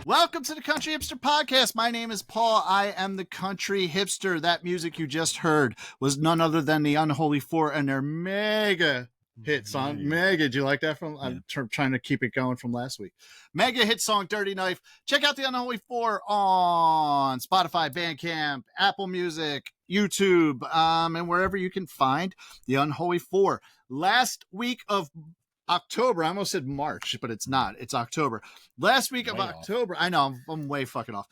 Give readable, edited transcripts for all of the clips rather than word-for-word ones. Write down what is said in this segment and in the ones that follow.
Welcome to the Country Hipster Podcast. My name is Paul. I am the Country Hipster. That music you just heard was none other than the Unholy Four and their mega hit song. Mega. Did you like that? I'm trying to keep it going from last week. Mega hit song, Dirty Knife. Check out the Unholy Four on Spotify, Bandcamp, Apple Music, YouTube, and wherever you can find the Unholy Four. Last week of October, I almost said March, but it's not. It's October. Last week of October, I know, I'm way fucking off.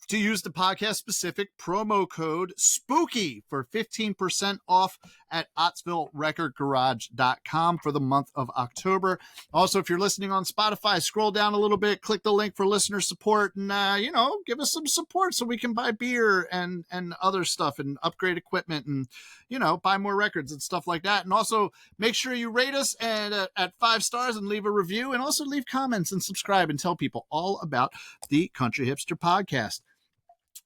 To use the podcast specific promo code SPOOKY for 15% off at OttsvilleRecordGarage.com for the month of October. Also, if you're listening on Spotify, scroll down a little bit, click the link for listener support, and, give us some support so we can buy beer and other stuff and upgrade equipment and, buy more records and stuff like that. And also make sure you rate us and at 5 stars and leave a review, and also leave comments and subscribe and tell people all about the Country Hipster Podcast.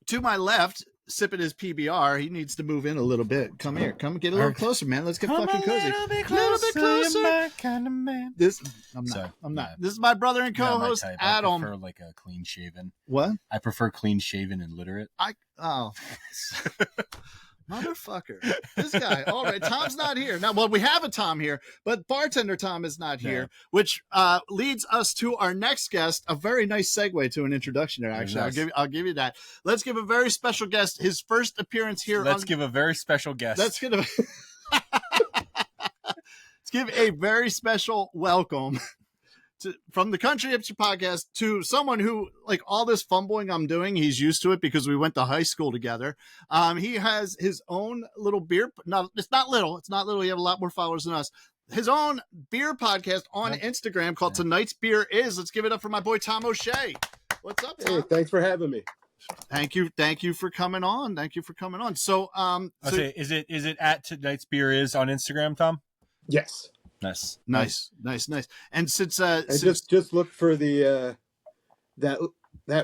To my left, sipping his PBR, he needs to move in a little bit. Come here. Come get a little closer, man. Let's get fucking cozy. A little bit closer. You're my kind of man. I'm not. This is my brother and co-host, Adam. I prefer like a clean shaven. What? I prefer clean shaven and literate. Motherfucker. This guy. All right. Tom's not here. Now, well, we have a Tom here, but bartender Tom is not here, which leads us to our next guest. A very nice segue to an introduction there, actually. I'll give you that. Let's give a very special guest his first appearance here. Let's give a very special guest. Let's give a very special welcome from the Country Hipster Podcast to someone who, like, all this fumbling I'm doing, he's used to it because we went to high school together. He has his own little beer. No, it's not little. It's not little. He has a lot more followers than us. His own beer podcast on Instagram called Tonight's Beer Is. Let's give it up for my boy Tom O'Shea. What's up, Tom? Hey, thanks for having me. Thank you for coming on. So, is it at Tonight's Beer Is on Instagram, Tom? Yes. Nice. And since just look for the that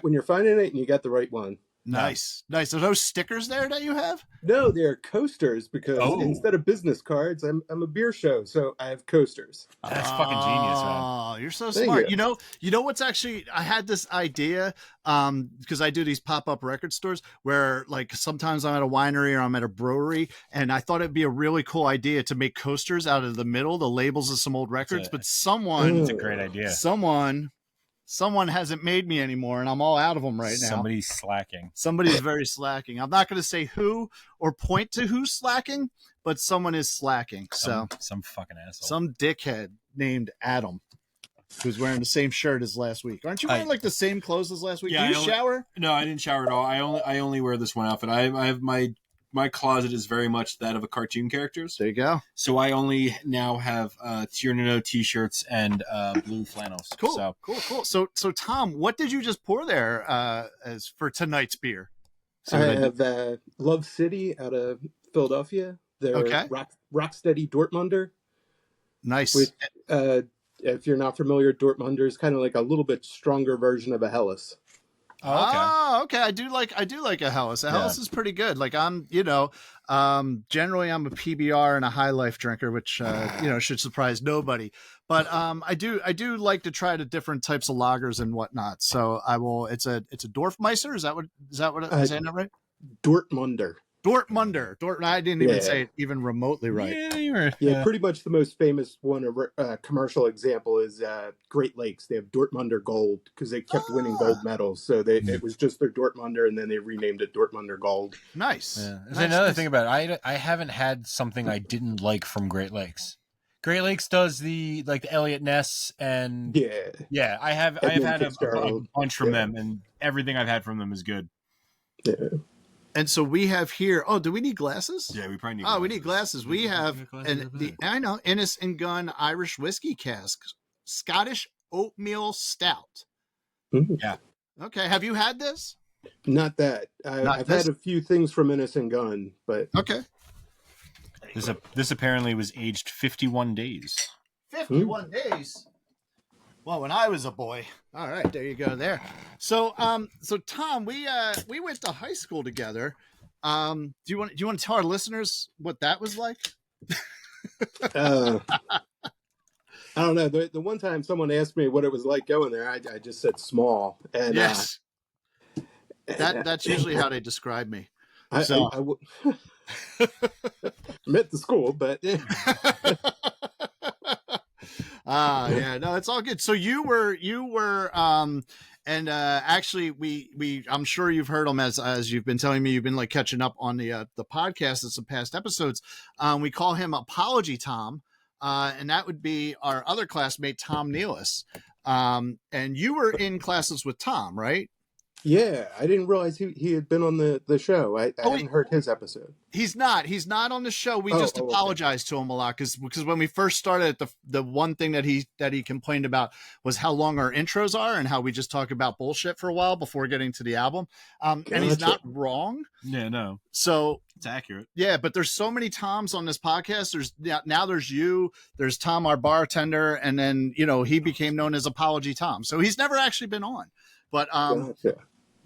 when you're finding it and you got the right one. Nice. Are those stickers there that you have? No, they're coasters because instead of business cards, I'm a beer show, so I have coasters. That's fucking genius, man. Oh, you're so smart. You know what's actually, I had this idea because I do these pop-up record stores where, like, sometimes I'm at a winery or I'm at a brewery, and I thought it'd be a really cool idea to make coasters out of the middle, the labels of some old records, but it's a great idea. Someone hasn't made me anymore, and I'm all out of them right now. Somebody's slacking. Somebody's very slacking. I'm not going to say who or point to who's slacking, but someone is slacking. Some fucking asshole. Some dickhead named Adam who's wearing the same shirt as last week. Aren't you wearing like the same clothes as last week? Yeah, Do you shower? No, I didn't shower at all. I only wear this one outfit. I have my closet is very much that of a cartoon characters. There you go. So I only now have Tierno t-shirts and blue flannels. Cool. So Tom, what did you just pour there as for tonight's beer? I have Love City out of Philadelphia. They're Rocksteady Dortmunder. Nice. Which, if you're not familiar, Dortmunder is kind of like a little bit stronger version of a Helles. Oh, okay. I do like a Helles. A Helles is pretty good. Like, I'm, generally I'm a PBR and a High Life drinker, which should surprise nobody. But I do like to try the different types of lagers and whatnot. So I will. It's a Dorfmeister. Is that what I'm saying that right? Dortmunder. I didn't even say it even remotely right. Yeah, pretty much the most famous one, commercial example is Great Lakes. They have Dortmunder Gold because they kept winning gold medals. So it was just their Dortmunder, and then they renamed it Dortmunder Gold. Nice. Yeah. There's another thing about it. I haven't had something I didn't like from Great Lakes. Great Lakes does the Elliot Ness and I have had a bunch from them, and everything I've had from them is good. Yeah. And so we have here. Oh, do we need glasses? Yeah, we probably need. We need glasses. We have Innis and Gunn Irish whiskey cask, Scottish oatmeal stout. Mm-hmm. Yeah. Okay. Have you had this? Not that. I've had a few things from Innis and Gunn, but okay. This apparently was aged 51 days. 51 days. Well, when I was a boy. All right, there you go. There. So Tom, we went to high school together. Do you want to tell our listeners what that was like? I don't know. The one time someone asked me what it was like going there, I just said small. And yes, that's usually how they describe me. I'm at the school, but yeah, no, it's all good. So you were and actually we I'm sure you've heard them as you've been telling me, you've been like catching up on the podcast and some past episodes. We call him Apology Tom, and that would be our other classmate Tom Nealis. And you were in classes with Tom, right? yeah, I didn't realize he had been on the show. I hadn't heard his episode. He's not on the show. We just apologized to him a lot because when we first started, the one thing that he complained about was how long our intros are and how we just talk about bullshit for a while before getting to the album. And he's not wrong. Yeah, no. So it's accurate. Yeah, but there's so many Toms on this podcast. There's you, there's Tom, our bartender, and then he became known as Apology Tom. So he's never actually been on. But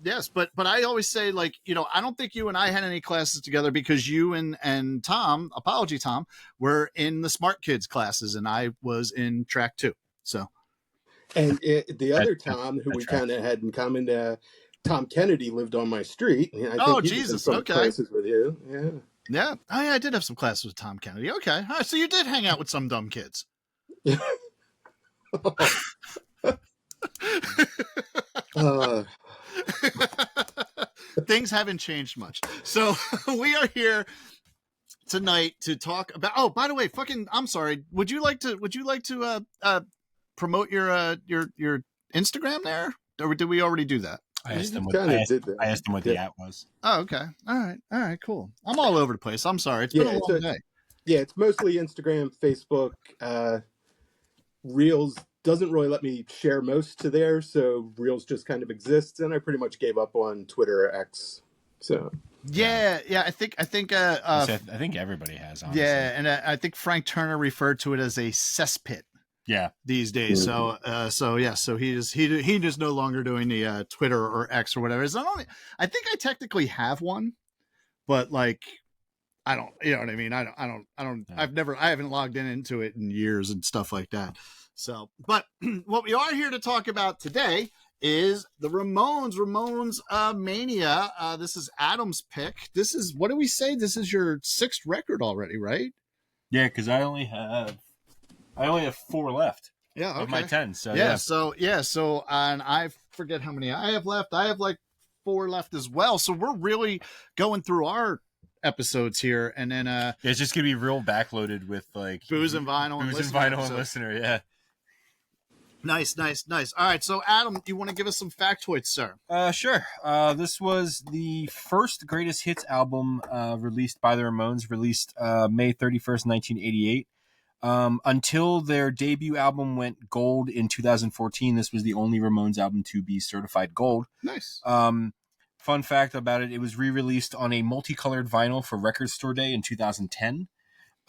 yes, but I always say, like, I don't think you and I had any classes together because you and Tom, Apology Tom, were in the Smart Kids classes, and I was in track 2. So, and the other Tom who we kind of had in common, Tom Kennedy, lived on my street. I think Jesus, okay. Classes with you, yeah. Yeah. Oh, yeah, I did have some classes with Tom Kennedy. Okay, all right, so you did hang out with some dumb kids. Things haven't changed much. So we are here tonight to talk about. Oh, by the way, I'm sorry. Would you like to promote your Instagram there, or did we already do that? I asked him what the at was. Oh, okay. All right, cool. I'm all over the place. I'm sorry. It's been a long day. Yeah, it's mostly Instagram, Facebook, Reels. Doesn't really let me share most to there, so Reels just kind of exists, and I pretty much gave up on Twitter or X. So yeah, I think I think everybody has. Honestly. Yeah, and I think Frank Turner referred to it as a cesspit. Yeah, these days. Mm-hmm. So he is no longer doing the Twitter or X or whatever. I think I technically have one, but like I don't. You know what I mean? I don't. I haven't logged into it in years and stuff like that. So, but what we are here to talk about today is the Ramones Mania. This is Adam's pick. This is, what do we say? This is your 6th record already, right? Yeah, because I only have 4 left. Yeah, okay. Of my 10. So So and I forget how many I have left. I have like 4 left as well. So we're really going through our episodes here, and then it's just gonna be real backloaded with like booze and vinyl and listener. Yeah. Nice. All right, so Adam, do you want to give us some factoids, sir? Sure. This was the first greatest hits album released by the Ramones, released May 31st, 1988. Until their debut album went gold in 2014, this was the only Ramones album to be certified gold. Nice. Fun fact about it, it was re-released on a multicolored vinyl for Record Store Day in 2010.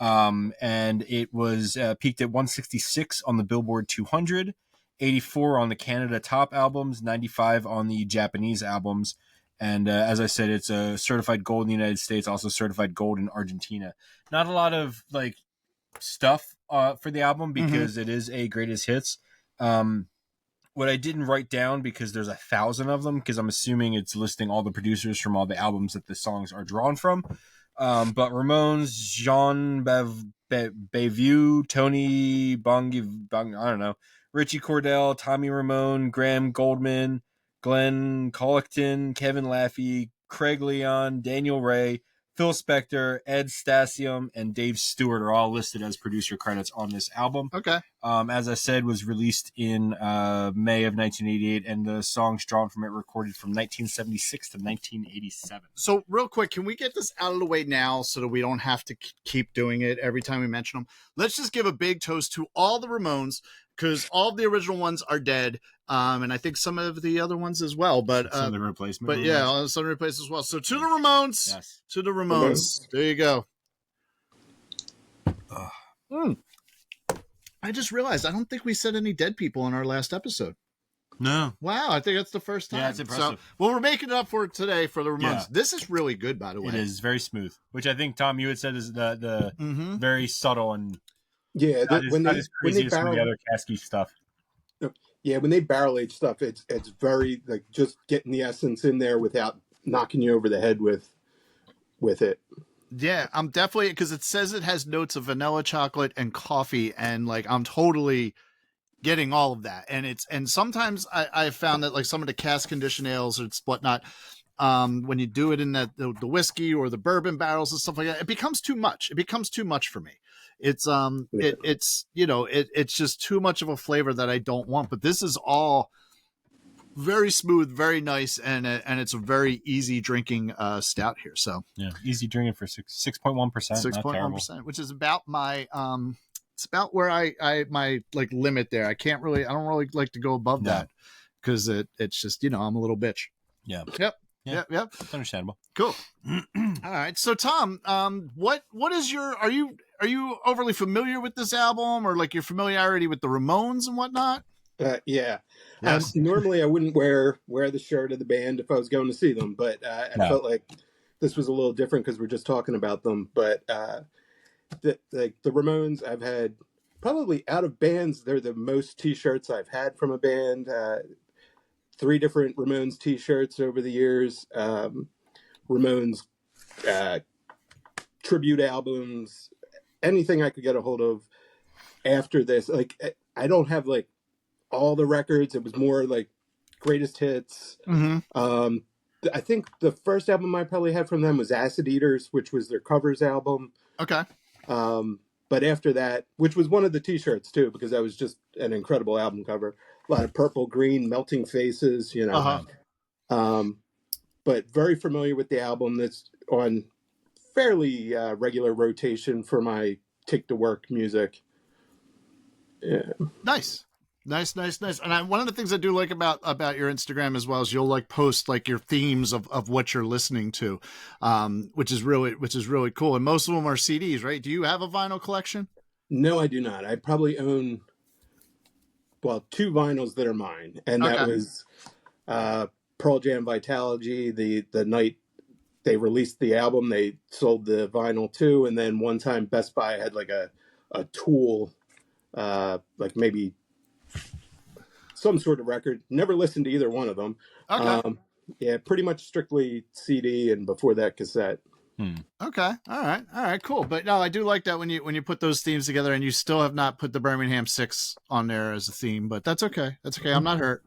And it was peaked at 166 on the Billboard 200, 84 on the Canada Top Albums, 95 on the Japanese albums. And as I said, it's a certified gold in the United States, also certified gold in Argentina. Not a lot of like stuff for the album because it is a greatest hits. What I didn't write down, because there's 1,000 of them, because I'm assuming it's listing all the producers from all the albums that the songs are drawn from. But Ramones, Jean Bevue, Tony Bong, I don't know, Richie Cordell, Tommy Ramone, Graham Goldman, Glenn Collecton, Kevin Laffey, Craig Leon, Daniel Ray, Phil Spector, Ed Stasium, and Dave Stewart are all listed as producer credits on this album. Okay. As I said, was released in May of 1988, and the songs drawn from it recorded from 1976 to 1987. So real quick, can we get this out of the way now so that we don't have to keep doing it every time we mention them? Let's just give a big toast to all the Ramones, because all of the original ones are dead. And I think some of the other ones as well, but some of the replacement. But yeah, some of the replacements as well. So to the Ramones, yes. To the Ramones. There you go. I just realized I don't think we said any dead people in our last episode. No. Wow, I think that's the first time. Yeah, it's impressive. So, well, we're making it up for it today for the Ramones. Yeah. This is really good, by the way. It is very smooth, which I think, Tom, you had said is the very subtle and Yeah, Not when as they crazy as some of the barrel, other Caskey stuff. yeah, when they barrel age stuff, it's very like just getting the essence in there without knocking you over the head with it. Yeah, I'm definitely, because it says it has notes of vanilla, chocolate, and coffee, and like I'm totally getting all of that. And sometimes I've found that like some of the cask conditioned ales or whatnot, when you do it in the whiskey or the bourbon barrels and stuff like that, it becomes too much. It becomes too much for me. It's it's just too much of a flavor that I don't want. But this is all very smooth, very nice, and it's a very easy drinking stout here. So yeah, easy drinking for 6.1%, 6.1%, which is about my it's about where I my like limit there. I don't really like to go above that because it's just, I'm a little bitch. Yeah. Yep. That's understandable. Cool. All right. So Tom, what is your, are you overly familiar with this album, or like your familiarity with the Ramones and whatnot? Yeah. Yes. Normally I wouldn't wear the shirt of the band if I was going to see them, but I felt like this was a little different because we're just talking about them. But the Ramones, I've had probably out of bands, they're the most T-shirts I've had from a band. 3 different Ramones T-shirts over the years. Ramones tribute albums, anything I could get a hold of after this. Like I don't have like all the records. It was more like greatest hits. Mm-hmm. I think the first album I probably had from them was Acid Eaters, which was their covers album. Okay. But after that, which was one of the T-shirts too, because that was just an incredible album cover. A lot of purple, green, melting faces, But very familiar with the album. That's on fairly regular rotation for my take to work music. Yeah. Nice. And one of the things I do like about your Instagram as well is you'll like post like your themes of what you're listening to, which is really cool. And most of them are CDs, right? Do you have a vinyl collection? No, I do not. I probably own 2 vinyls that are mine, and that was Pearl Jam Vitalogy. The night they released the album, they sold the vinyl too, and then one time Best Buy had like a Tool, like maybe some sort of record. Never listened to either one of them. Okay. Yeah, pretty much strictly CD, and before that cassette. Okay. All right. Cool. But no, I do like that when you put those themes together, and you still have not put the Birmingham 6 on there as a theme, but that's okay. I'm not hurt.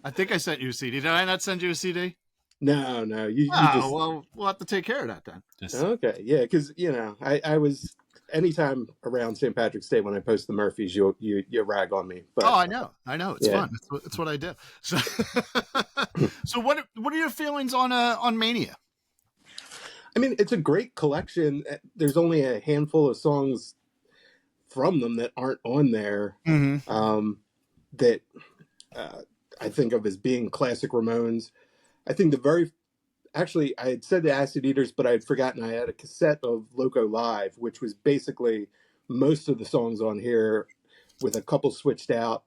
I think I sent you a CD. Did I not send you a CD? No. You just... Well, we'll have to take care of that then. Okay. Yeah, because I was, anytime around St. Patrick's Day when I post the Murphys, you rag on me. But, I know. It's fun. It's what I do. So, so what are your feelings on Mania? I mean, it's a great collection. There's only a handful of songs from them that aren't on there. Mm-hmm. That I think of as being classic Ramones. I think actually, I had said the Acid Eaters, but I had forgotten I had a cassette of Loco Live, which was basically most of the songs on here with a couple switched out.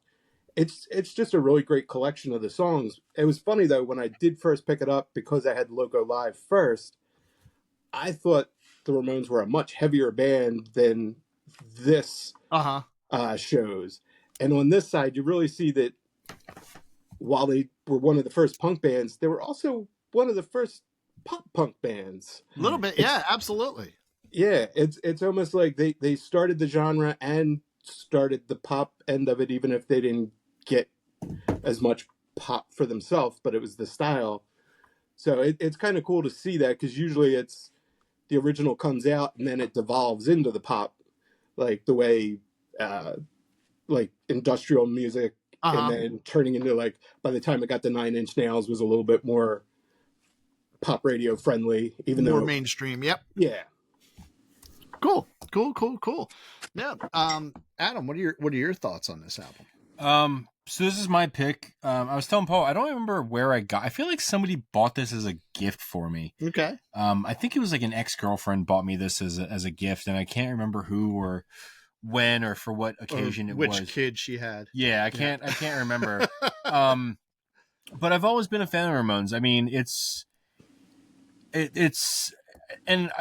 It's just a really great collection of the songs. It was funny, though, when I did first pick it up, because I had Loco Live first, I thought the Ramones were a much heavier band than this shows. And on this side, you really see that while they were one of the first punk bands, they were also one of the first pop punk bands. A little bit, yeah, absolutely. Yeah, it's almost like they started the genre and started the pop end of it, even if they didn't get as much pop for themselves, but it was the style. So it's kind of cool to see that, because usually it's the original comes out and then it devolves into the pop, like the way like industrial music, and then turning into, like, by the time it got to 9 Inch Nails, was a little bit more pop radio friendly, even more though mainstream. Yep. Yeah. Cool. Yeah. Adam, what are your thoughts on this album? So this is my pick. I was telling Paul, I don't remember where I feel like somebody bought this as a gift for me. Okay. I think it was like an ex-girlfriend bought me this as a gift, and I can't remember who or when or for what occasion it was. Which kid she had. Yeah, I can't remember. But I've always been a fan of Ramones. I mean, it's and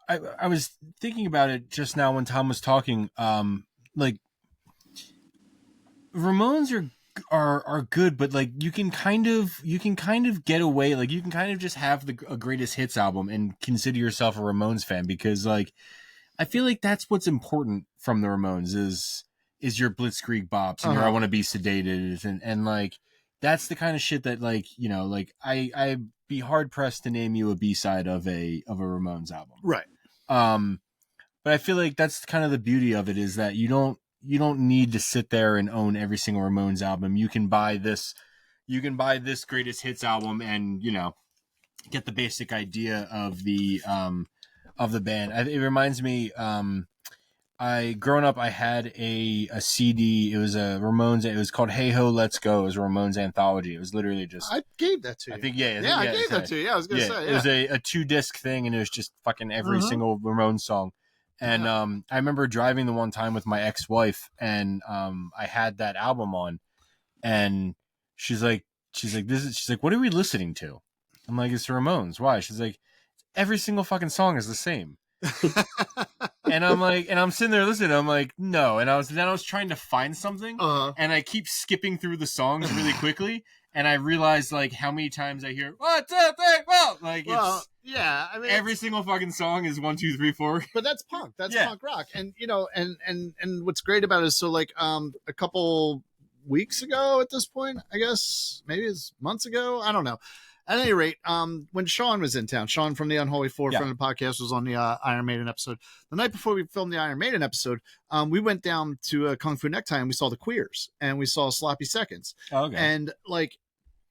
I was thinking about it just now when Tom was talking. Like Ramones are good, but like you can kind of get away. Like you can kind of just have a greatest hits album and consider yourself a Ramones fan, because like I feel like that's what's important from the Ramones is your blitzkrieg bops and your I want to be sedated, and like that's the kind of shit that like, you know, like I'd be hard pressed to name you a B-side of a Ramones album. Right. But I feel like that's kind of the beauty of it, is that you don't need to sit there and own every single Ramones album. You can buy this greatest hits album and, you know, get the basic idea of the band. It reminds me, growing up, I had a CD. It was a Ramones. It was called Hey Ho, Let's Go. It was a Ramones anthology. It was literally just. I gave that to you. I think I gave that to you. Yeah, I was gonna say. Yeah. It was a 2-disc thing, and it was just fucking every single Ramones song. And I remember driving the one time with my ex-wife, and I had that album on, and she's like, what are we listening to? I'm like, it's the Ramones. Why? She's like, every single fucking song is the same. And I'm like, and I'm sitting there listening. I'm like, no. And I was trying to find something, and I keep skipping through the songs really quickly, and I realized like how many times I hear 1, 2, 3, 4. Like, it's yeah. I mean, every single fucking song is 1, 2, 3, 4. But that's punk. That's punk rock. And you know, and what's great about it is, so like a couple weeks ago at this point, I guess maybe it's months ago. I don't know. At any rate, when Sean was in town, Sean from the Unholy Four, friend of the podcast, was on the Iron Maiden episode. The night before we filmed the Iron Maiden episode, we went down to Kung Fu Necktie and we saw the Queers and we saw Sloppy Seconds. Oh, okay. And like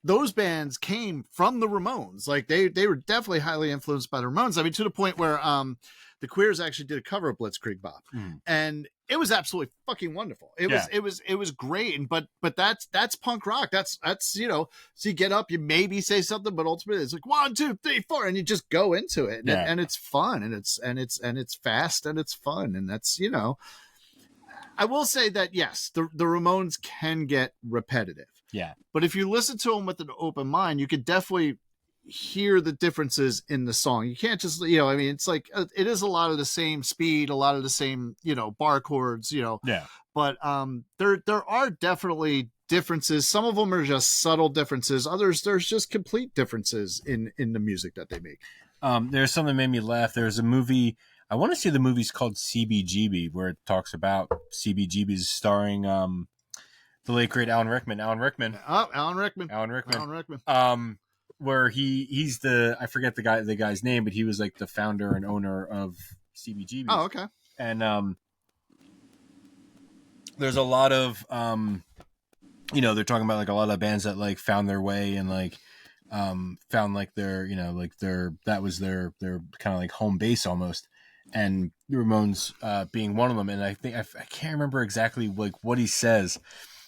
those bands came from the Ramones. Like they were definitely highly influenced by the Ramones. I mean, to the point where the Queers actually did a cover of Blitzkrieg Bop, and it was absolutely fucking wonderful. It was great. And but that's punk rock. That's you know. So you get up, you maybe say something, but ultimately it's like 1, 2, 3, 4, and you just go into it, and it's fun, and it's fast, and it's fun, and that's, you know. I will say that yes, the Ramones can get repetitive. Yeah. But if you listen to them with an open mind, you could definitely hear the differences in the song. You can't just, you know, I mean, it's like, it is a lot of the same speed, a lot of the same, you know, bar chords, you know. Yeah. But there are definitely differences. Some of them are just subtle differences. Others, there's just complete differences in the music that they make. There's something that made me laugh. There's a movie, I want to say the movie's called CBGB, where it talks about CBGBs starring the late great Alan Rickman. Alan Rickman. Where he's the, I forget the guy's name, but he was like the founder and owner of CBGB. Oh, okay. And there's a lot of you know, they're talking about like a lot of bands that like found their way and like found like their, you know, like that was their kind of like home base almost. And the Ramones being one of them. And I think I can't remember exactly like what he says,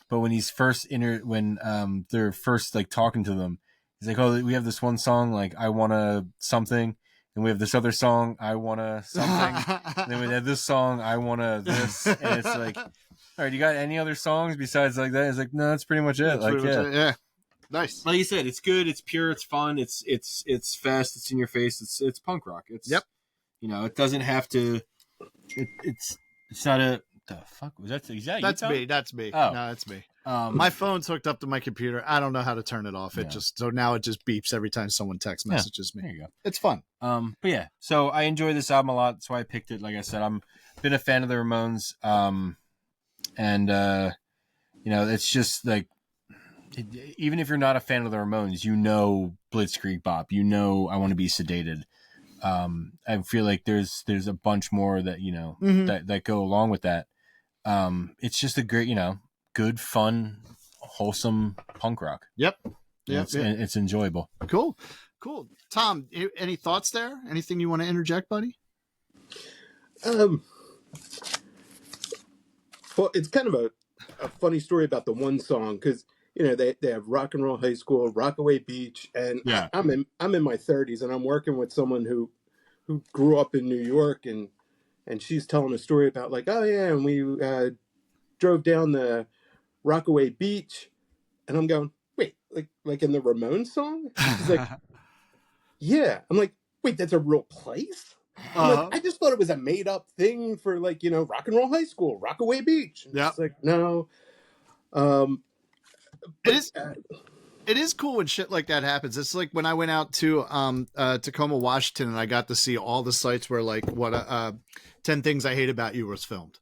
but when he's first when they're first like talking to them, he's like, oh, we have this one song, like I wanna something, and we have this other song, I wanna something, and then we have this song, I wanna this, and it's like, all right, you got any other songs besides like that? It's like, no, that's pretty much it. Like, yeah. Nice. Like you said, it's good, it's pure, it's fun, it's fast, it's in your face, it's punk rock. It's you know, it doesn't have to. It's not a. The fuck was that? Is that that's you, me. That's me. Oh. No, that's me. My phone's hooked up to my computer. I don't know how to turn it off. It just now it just beeps every time someone text messages me. There you go. It's fun. But yeah, so I enjoy this album a lot. That's why I picked it. Like I said, I'm been a fan of the Ramones. And you know, it's just like, even if you're not a fan of the Ramones, you know Blitzkrieg Bop, you know I Want to Be Sedated. I feel like there's a bunch more that, you know, that go along with that. It's just a great, you know, good, fun, wholesome punk rock. Yep. It's enjoyable. Cool. Tom, any thoughts there? Anything you want to interject, buddy? Well, it's kind of a funny story about the one song, because you know they have Rock and Roll High School, Rockaway Beach, and I'm in my 30s, and I'm working with someone who grew up in New York, and she's telling a story about like, oh yeah, and we drove down the Rockaway Beach, and I'm going, wait, like in the Ramones song? She's like, yeah. I'm like, wait, that's a real place? Like, I just thought it was a made up thing for like, rock and roll high school, Rockaway Beach. Yeah. It's like, no. It is cool when shit like that happens. It's like when I went out to Tacoma, Washington, and I got to see all the sites where like 10 Things I Hate About You was filmed.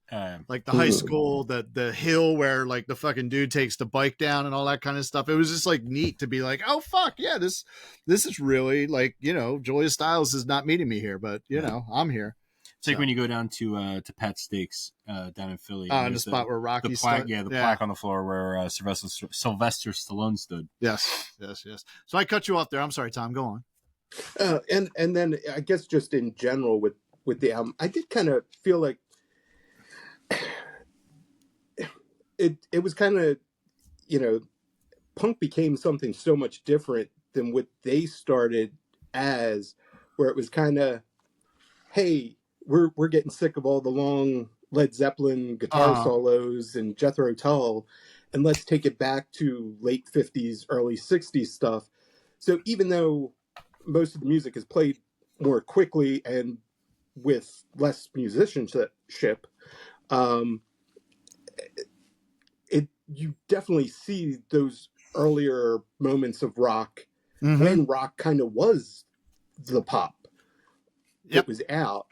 Like the high school, the hill where like the fucking dude takes the bike down and all that kind of stuff. It was just like neat to be like, oh fuck yeah, this is really like, Julia Stiles is not meeting me here, but I'm here. It's like when you go down to Pat Steaks down in Philly. In the spot where Rocky plaque, the plaque on the floor where Sylvester Stallone stood. Yes. So I cut you off there. I'm sorry, Tom. Go on. And then I guess just in general with the album, I did kind of feel like it was kind of, punk became something so much different than what they started as, where it was kind of, hey, we're getting sick of all the long Led Zeppelin guitar solos and Jethro Tull, and let's take it back to late 50s, early 60s stuff. So even though most of the music is played more quickly and with less musicianship, you definitely see those earlier moments of rock when rock kind of was the pop that was out,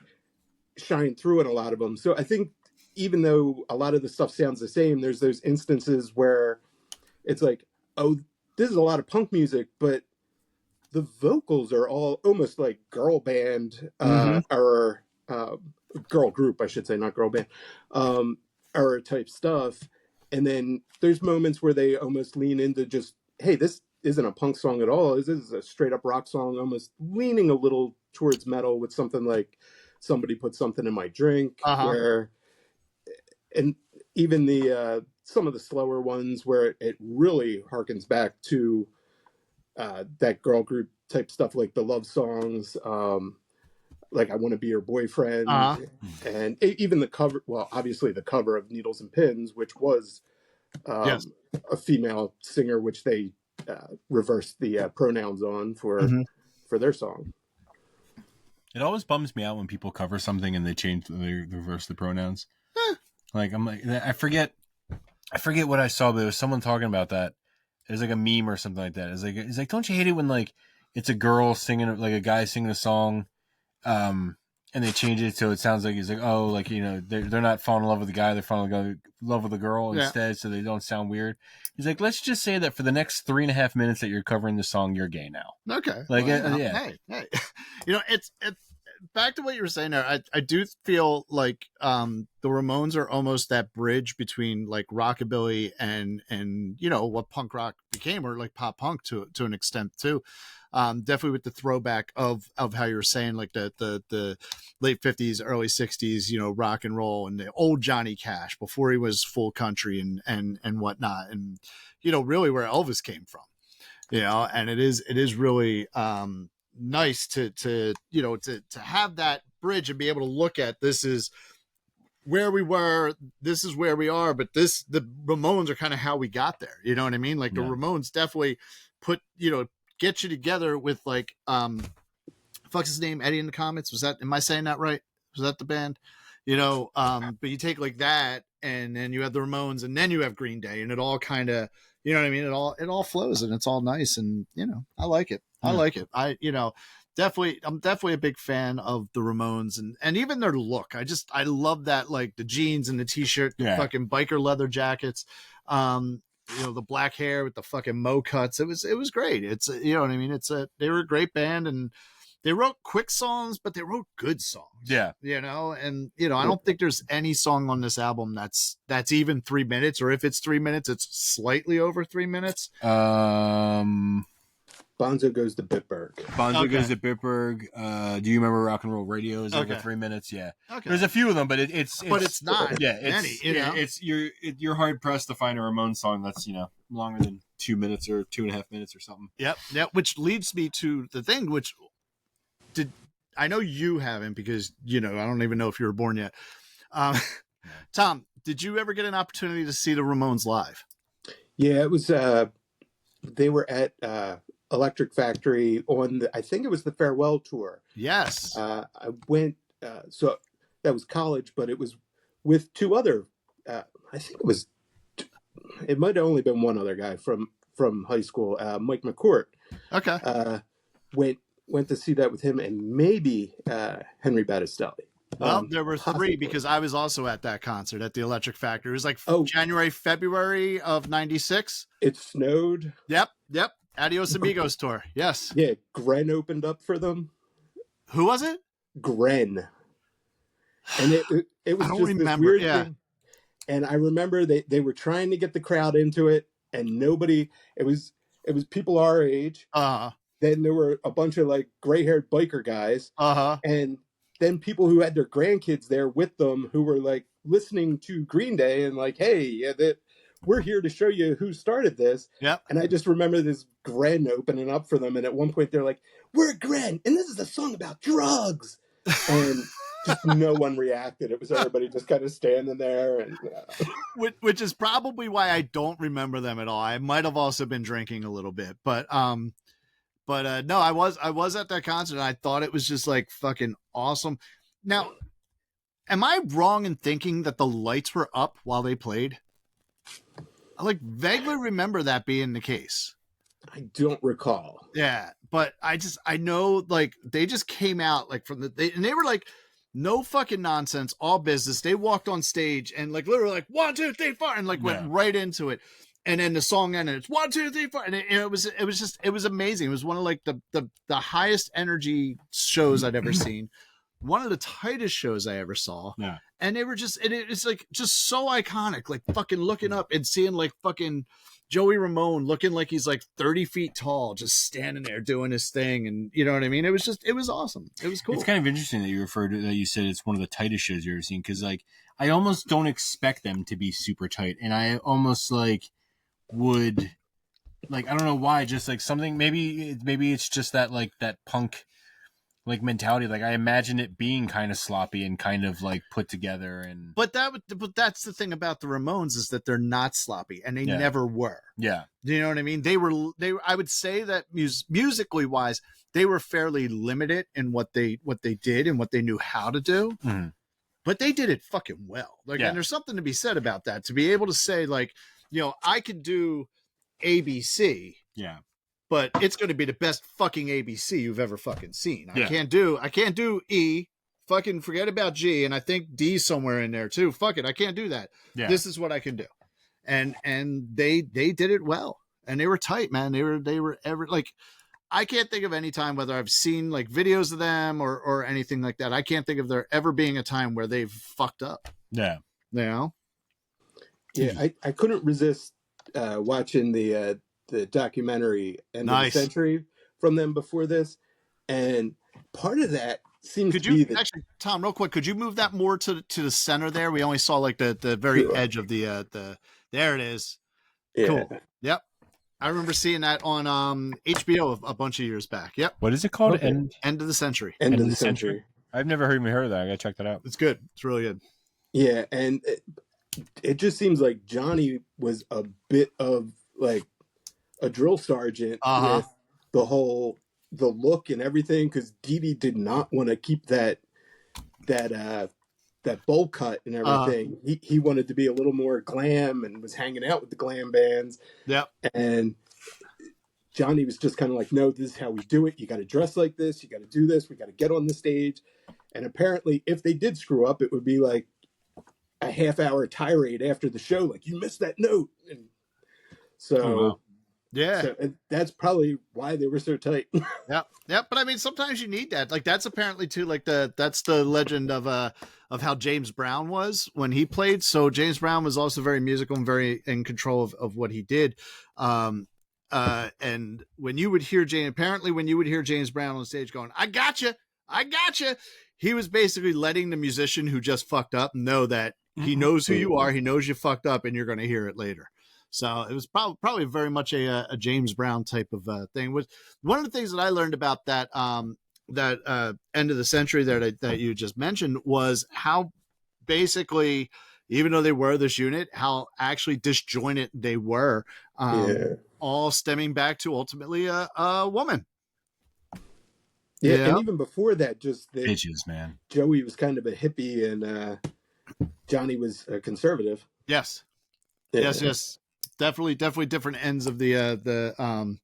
shine through in a lot of them. So I think even though a lot of the stuff sounds the same, there's those instances where it's like, oh, this is a lot of punk music, but the vocals are all almost like girl band or girl group, I should say, not girl band, or type stuff. And then there's moments where they almost lean into just, hey, this isn't a punk song at all. This is a straight up rock song, almost leaning a little towards metal with something like Somebody Put Something in My Drink, where, and even the some of the slower ones where it really harkens back to that girl group type stuff, like the love songs, like I Want to Be Your Boyfriend, and even the cover, well, obviously the cover of Needles and Pins, which was a female singer, which they reversed the pronouns on for their song. It always bums me out when people cover something and they reverse the pronouns. Like I'm like, I forget what I saw, but there was someone talking about that. It was like a meme or something like that. It's like, don't you hate it when like it's a girl singing, like a guy singing a song, and they change it so it sounds like he's like, oh, like they're not falling in love with the guy, they're falling in love with the girl instead, so they don't sound weird. He's like, let's just say that for the next 3.5 minutes that you're covering the song, you're gay now. Okay, like hey, it's back to what you were saying there. I do feel like the Ramones are almost that bridge between like rockabilly and what punk rock became, or like pop punk to an extent too. Definitely with the throwback of how you were saying, like the late 50s, early 60s, rock and roll, and the old Johnny Cash before he was full country and whatnot, and really where Elvis came from, and it is really nice to have that bridge and be able to look at, this is where we were, this is where we are, but the Ramones are kind of how we got there. You know what I mean? Like the Ramones definitely put, get you together with like, fuck's his name? Eddie in the Comets. Am I saying that right? Was that the band? But you take like that, and then you have the Ramones, and then you have Green Day, and it all kind of, you know what I mean? It all flows, and it's all nice, and I like it. I like it. I'm definitely a big fan of the Ramones, and even their look. I love that, like the jeans and the t-shirt, the fucking biker leather jackets, the black hair with the fucking mo cuts. It was great. It's you know what I mean? They were a great band, and they wrote quick songs, but they wrote good songs. Yeah. And I don't think there's any song on this album that's even 3 minutes, or if it's 3 minutes, it's slightly over 3 minutes. Bonzo Goes to Bitburg. Goes to Bitburg. Do you remember Rock and Roll Radio? Is over 3 minutes. Yeah. Okay. There's a few of them, but it's not. Yeah. It's you're hard pressed to find a Ramones song that's longer than 2 minutes or 2.5 minutes or something. Yep. Which leads me to the thing, which I know you haven't, because I don't even know if you were born yet. Tom, did you ever get an opportunity to see the Ramones live? Yeah, it was. They were at Electric Factory on I think it was the farewell tour. Yes. I went, so that was college, but it was with two other, I think it might have only been one other guy from high school, Mike McCourt. Okay. Went to see that with him and maybe Henry Battistelli. Well, there were possibly. three because I was also at that concert at the Electric Factory. It was like January, February of '96. It snowed. Yep. Adios Amigos tour. Yes. Yeah, Gren opened up for them. Who was it? Gren. And it was just this weird thing. And I remember they were trying to get the crowd into it, and nobody. It was people our age. Then there were a bunch of like gray-haired biker guys. And then people who had their grandkids there with them who were like listening to Green Day and like, hey, we're here to show you who started this. Yep. And I just remember this Gren opening up for them. And at one point they're like, we're Gren, and this is a song about drugs. And just no one reacted. It was everybody just kind of standing there. And which is probably why I don't remember them at all. I might have also been drinking a little bit, but no, I was at that concert and I thought it was just like fucking awesome. Now, am I wrong in thinking that the lights were up while they played? I like vaguely remember that being the case. I don't recall. Yeah, but I know like they just came out like and they were like no fucking nonsense, all business. They walked on stage and like literally like 1, 2, 3, 4 and like went right into it. And then the song ended. It's 1, 2, 3, 4, and it was amazing. It was one of like the highest energy shows I'd ever seen. One of the tightest shows I ever saw. Yeah. And they were it's like just so iconic. Like fucking looking up and seeing like fucking Joey Ramone looking like he's like 30 feet tall, just standing there doing his thing. And you know what I mean? It was awesome. It was cool. It's kind of interesting that you said it's one of the tightest shows you've ever seen. Cause like, I almost don't expect them to be super tight. And I almost like would like, I don't know why, just like something, maybe it's just that like that punk like mentality. Like I imagine it being kind of sloppy and kind of like put together. And but that's the thing about the Ramones is that they're not sloppy and they never were. Yeah. Do you know what I mean? They were I would say that musically wise, they were fairly limited in what they did and what they knew how to do. Mm-hmm. But they did it fucking well. Like, and there's something to be said about that, to be able to say like, you know, I could do ABC. Yeah. But it's going to be the best fucking ABC you've ever fucking seen. I can't do E. Fucking forget about G. And I think D's somewhere in there too. Fuck it. I can't do that. Yeah. This is what I can do. And they did it well. And they were tight, man. They were ever like, I can't think of any time, whether I've seen like videos of them or anything like that. I can't think of there ever being a time where they've fucked up. Yeah. You know? Yeah. I couldn't resist watching the documentary End of the Century from them before this. And part of that seems to be actually, Tom, real quick, could you move that more to the center there? We only saw like the very edge of the there it is. Yeah. Cool. Yep. I remember seeing that on HBO a bunch of years back. Yep. What is it called? Okay. End of the Century. End of the Century. I've never heard of that. I gotta check that out. It's good. It's really good. Yeah, and it just seems like Johnny was a bit of like a drill sergeant with the look and everything, because Dee Dee did not want to keep that bowl cut and everything. He wanted to be a little more glam and was hanging out with the glam bands. Yep. And Johnny was just kind of like, no, this is how we do it. You got to dress like this. You got to do this. We got to get on the stage. And apparently, if they did screw up, it would be like a half-hour tirade after the show, like, you missed that note. And so, and that's probably why they were so tight. Yep. But I mean, sometimes you need that. Like, that's apparently too, like that's the legend of how James Brown was when he played. So James Brown was also very musical and very in control of what he did. And when you would hear James Brown on stage going, I gotcha, he was basically letting the musician who just fucked up know that he knows who you are, he knows you fucked up, and you're going to hear it later. So it was probably very much a James Brown type of thing. Was one of the things that I learned about that End of the Century there that you just mentioned was how basically, even though they were this unit, how actually disjointed they were. all stemming back to ultimately a woman. Yeah, and even before that, just that bitches, man. Joey was kind of a hippie and Johnny was a conservative. Yes. Yeah. Yes. Definitely different ends of the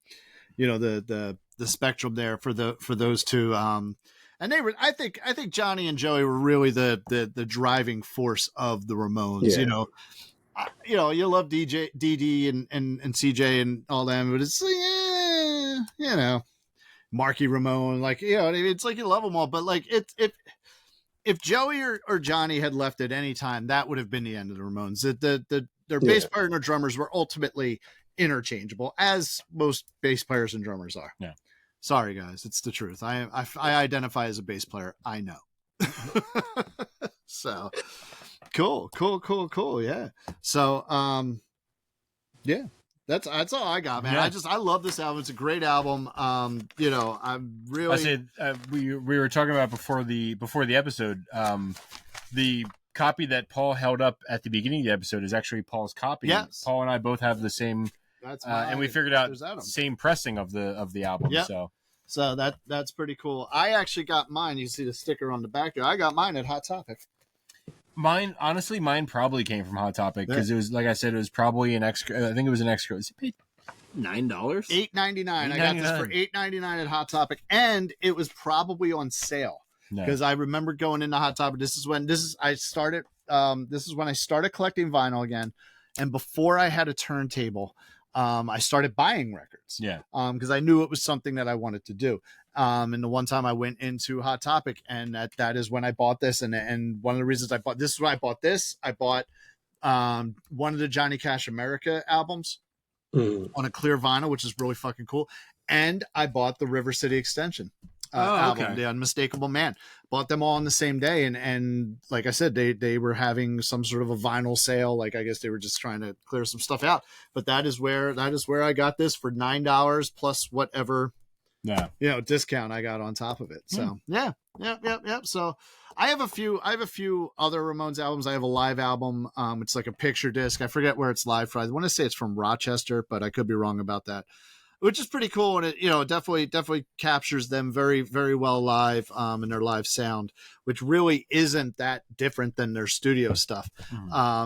spectrum there for those two. And they were, I think Johnny and Joey were really the driving force of the Ramones. Yeah. You love DD and CJ and all them, but it's Marky Ramone, like, it's like you love them all, but like if Joey or Johnny had left at any time, that would have been the end of the Ramones. Their bass player and their drummers were ultimately interchangeable, as most bass players and drummers are. Yeah. Sorry, guys, it's the truth. I identify as a bass player. I know. So cool. Yeah. So yeah. That's all I got, man. Yeah. I love this album. It's a great album. I'm really. I said we were talking about before the episode. The copy that Paul held up at the beginning of the episode is actually Paul's copy. Yes. Paul and I both have the same. That's and we figured out same pressing of the album. Yep. So that's pretty cool. I actually got mine. You see the sticker on the back there. I got mine at Hot Topic. Mine probably came from Hot Topic because it was, like I said, it was probably an extra. I think it was an extra. Was it paid $9? $8.99. I got this for $8.99 at Hot Topic, and it was probably on sale because I remember going into Hot Topic. This is when I started collecting vinyl again, and before I had a turntable, I started buying records. Yeah. Because I knew it was something that I wanted to do. And the one time I went into Hot Topic, and that is when I bought this. And one of the reasons I bought this is when I bought this. I bought one of the Johnny Cash America albums on a clear vinyl, which is really fucking cool. And I bought the River City Extension album, The Unmistakable Man. Bought them all on the same day, and like I said, they were having some sort of a vinyl sale. Like, I guess they were just trying to clear some stuff out. But that is where I got this for $9 plus whatever discount I got on top of it. So yeah. So I have a few other Ramones albums. I have a live album. It's like a picture disc. I forget where it's live from. I want to say it's from Rochester, but I could be wrong about that. Which is pretty cool, and it definitely captures them very, very well live, and their live sound, which really isn't that different than their studio stuff,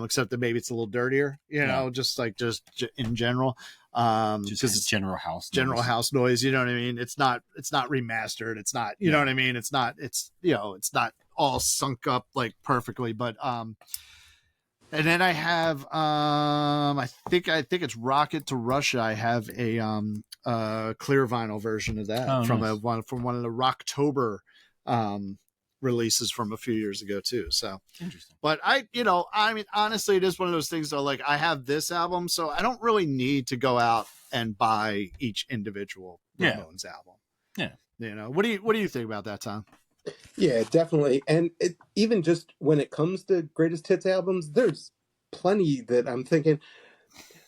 except that maybe it's a little dirtier, just in general, just because it's general house noise. You know what I mean? It's not remastered. It's not, you know what I mean? It's not all sunk up like perfectly, but and then I have I think it's Rocket to Russia. I have a clear vinyl version of that from one of the Rocktober releases from a few years ago too. So interesting. But I mean, honestly, it is one of those things though, like I have this album, so I don't really need to go out and buy each individual Ramones album. Yeah. What do you think about that, Tom? Yeah, definitely. And even just when it comes to greatest hits albums, there's plenty that I'm thinking,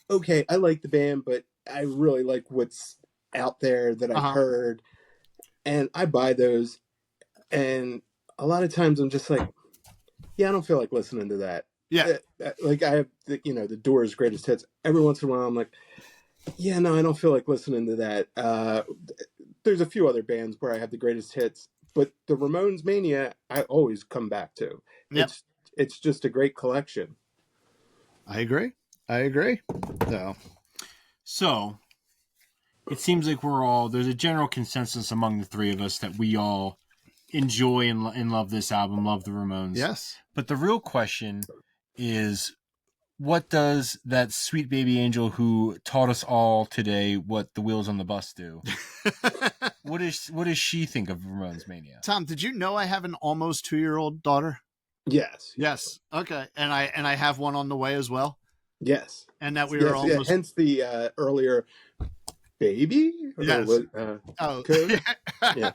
okay, I like the band, but I really like what's out there that I've heard. And I buy those. And a lot of times I'm just like, yeah, I don't feel like listening to that. Yeah. Like I have the Doors greatest hits. Every once in a while I'm like, yeah, no, I don't feel like listening to that. There's a few other bands where I have the greatest hits. But the Ramones Mania, I always come back to. Yep. It's just a great collection. I agree. So it seems like there's a general consensus among the three of us that we all enjoy and love this album, love the Ramones. Yes. But the real question is, what does that sweet baby angel who taught us all today what the wheels on the bus do? What does she think of Ramones Mania? Tom, did you know I have an almost 2-year-old daughter? Yes. Okay. And I have one on the way as well. Yes. And that we were almost. Hence the earlier baby. Yes. Code? Yeah.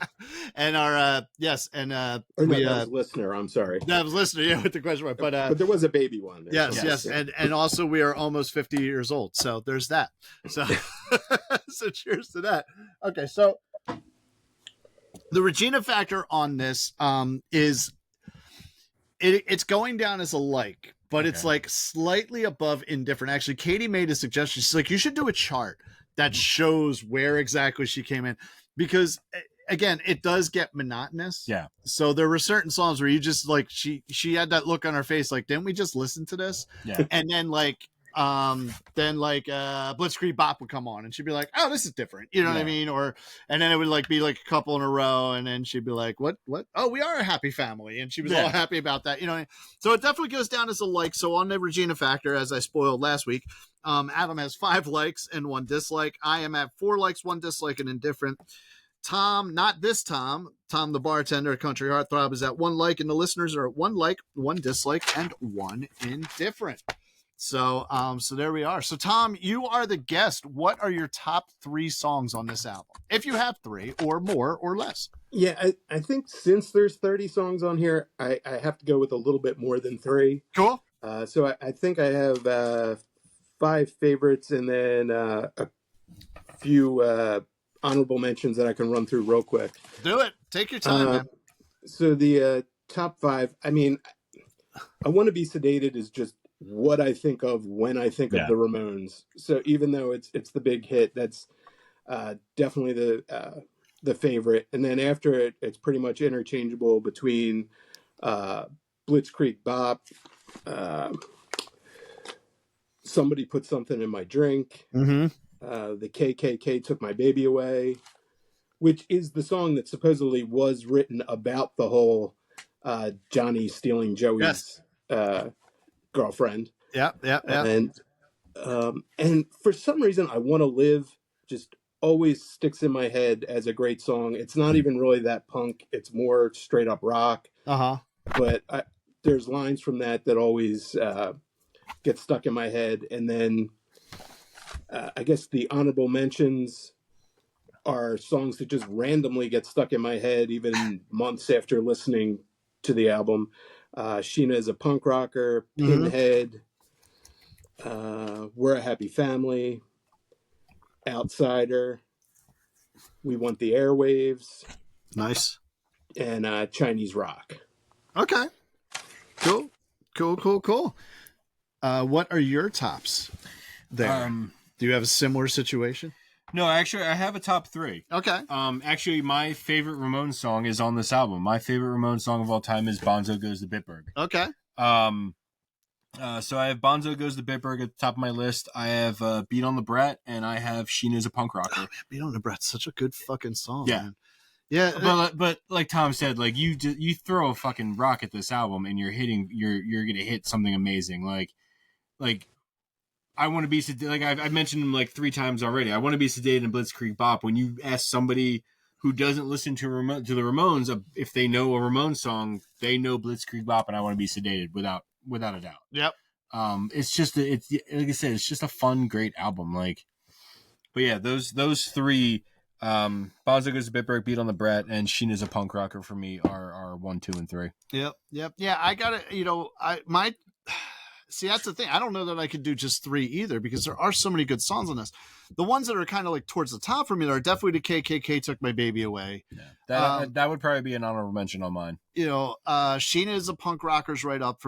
And our that was listener. I'm sorry. That was listener. Yeah, with the question mark. But there was a baby one. Yes. And also we are almost 50 years old. So there's that. So so cheers to that. Okay, so the Regina factor on this is it's going down as a like, but it's like slightly above indifferent. Actually, Katie made a suggestion. She's like, you should do a chart that shows where exactly she came in, because again, it does get monotonous. Yeah. So there were certain songs where you just like, she had that look on her face, like, didn't we just listen to this? Yeah. And then Blitzkrieg Bop would come on and she'd be like, oh, this is different. You know what I mean? And then it would like be like a couple in a row. And then she'd be like, what? Oh, we are a happy family. And she was all happy about that. You know what I mean? So it definitely goes down as a like. So on the Regina factor, as I spoiled last week, Adam has 5 likes and 1 dislike. I am at 4 likes, 1 dislike, and indifferent. Tom, not this Tom the bartender at Country Heartthrob, is at 1 like, and the listeners are at 1 like, 1 dislike, and 1 indifferent. So there we are. So Tom, you are the guest. What are your top 3 songs on this album? If you have 3 or more or less. Yeah, I think since there's 30 songs on here, I have to go with a little bit more than 3. Cool. So I think I have 5 favorites and then a few honorable mentions that I can run through real quick. Do it. Take your time, man. So the top 5, I mean, I Want to Be Sedated is just what I think of when I think of the Ramones. So even though it's the big hit, that's definitely the favorite. And then after it, it's pretty much interchangeable between Blitzkrieg Bop, Somebody Put Something in My Drink, the KKK Took My Baby Away, which is the song that supposedly was written about the whole Johnny stealing Joey's girlfriend. Yeah. And for some reason, I Want to Live just always sticks in my head as a great song. It's not even really that punk. It's more straight up rock. But there's lines from that always get stuck in my head. And then I guess the honorable mentions are songs that just randomly get stuck in my head, even months after listening to the album. Sheena Is a Punk Rocker, Pinhead, We're a Happy Family, Outsider, We Want the Airwaves. Nice. And Chinese Rock. Okay. Cool. What are your tops there? Do you have a similar situation? No, actually, I have a top 3. Okay. Actually, my favorite Ramones song is on this album. My favorite Ramones song of all time is Bonzo Goes to Bitburg. Okay. So I have Bonzo Goes to Bitburg at the top of my list. I have Beat on the Brett, and I have Sheena's a Punk Rocker. Oh, man, Beat on the Brett's such a good fucking song, yeah. man. Yeah, but like Tom said, like you throw a fucking rock at this album, and you're gonna hit something amazing. Like I Want to Be Sedated. Like I've mentioned them like 3 times already. I Want to Be Sedated and Blitzkrieg Bop. When you ask somebody who doesn't listen to the Ramones if they know a Ramones song, they know Blitzkrieg Bop and I Want to Be Sedated without a doubt. Yep. It's just like I said, it's just a fun, great album. Like, but yeah, those 3. Bonzo Goes to Bitburg, Beat on the Brett, and Sheena's a Punk Rocker for me are 1, 2, and 3. Yep. Yeah, I got it. See, that's the thing. I don't know that I could do just 3 either, because there are so many good songs on this. The ones that are kind of like towards the top for me are definitely the KKK Took My Baby Away. Yeah. That would probably be an honorable mention on mine. Sheena Is a Punk Rocker's right up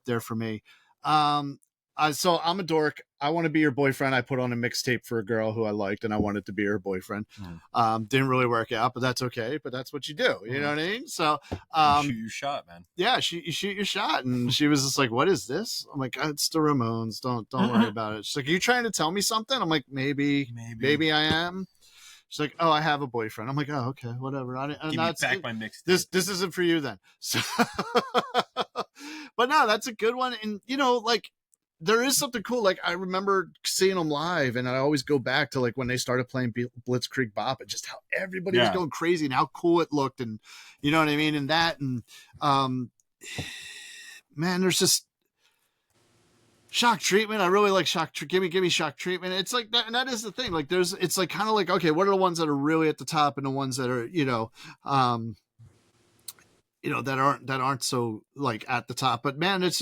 there for me. So I'm a dork. I Want to Be Your Boyfriend. I put on a mixtape for a girl who I liked, and I wanted to be her boyfriend. Didn't really work out, but that's okay. But that's what you do. You know what I mean? So shoot your shot, man. Yeah, you shoot your shot. And she was just like, "What is this?" I'm like, "It's the Ramones. Don't worry about it." She's like, "Are you trying to tell me something?" I'm like, Maybe I am. She's like, "Oh, I have a boyfriend." I'm like, "Oh, okay, whatever." Give me back my mixtape. This isn't for you then. So, but no, that's a good one. And like, there is something cool. Like, I remember seeing them live, and I always go back to like when they started playing Blitzkrieg Bop, and just how everybody was going crazy and how cool it looked, and you know what I mean. And that, and man, there's just Shock Treatment. I really like Shock. Give me Shock Treatment. It's like that, and that is the thing. Like, it's like kind of like, okay, what are the ones that are really at the top, and the ones that are that aren't so like at the top. But man, it's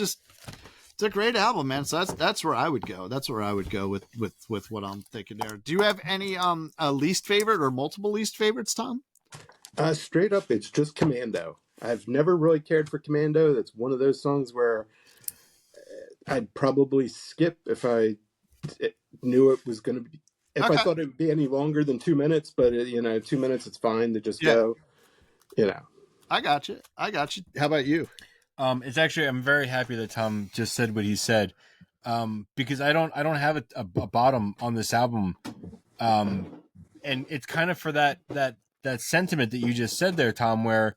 a great album, man. So that's where I would go. That's where I would go with what I'm thinking there. Do you have any least favorite or multiple least favorites, Tom? Straight up, it's just Commando. I've never really cared for Commando. That's one of those songs where I'd probably skip if I knew it was going to if I thought it would be any longer than 2 minutes, but 2 minutes, it's fine to just go, I got you. How about you? It's actually, I'm very happy that Tom just said what he said, because I don't have a bottom on this album, and it's kind of for that sentiment that you just said there, Tom, where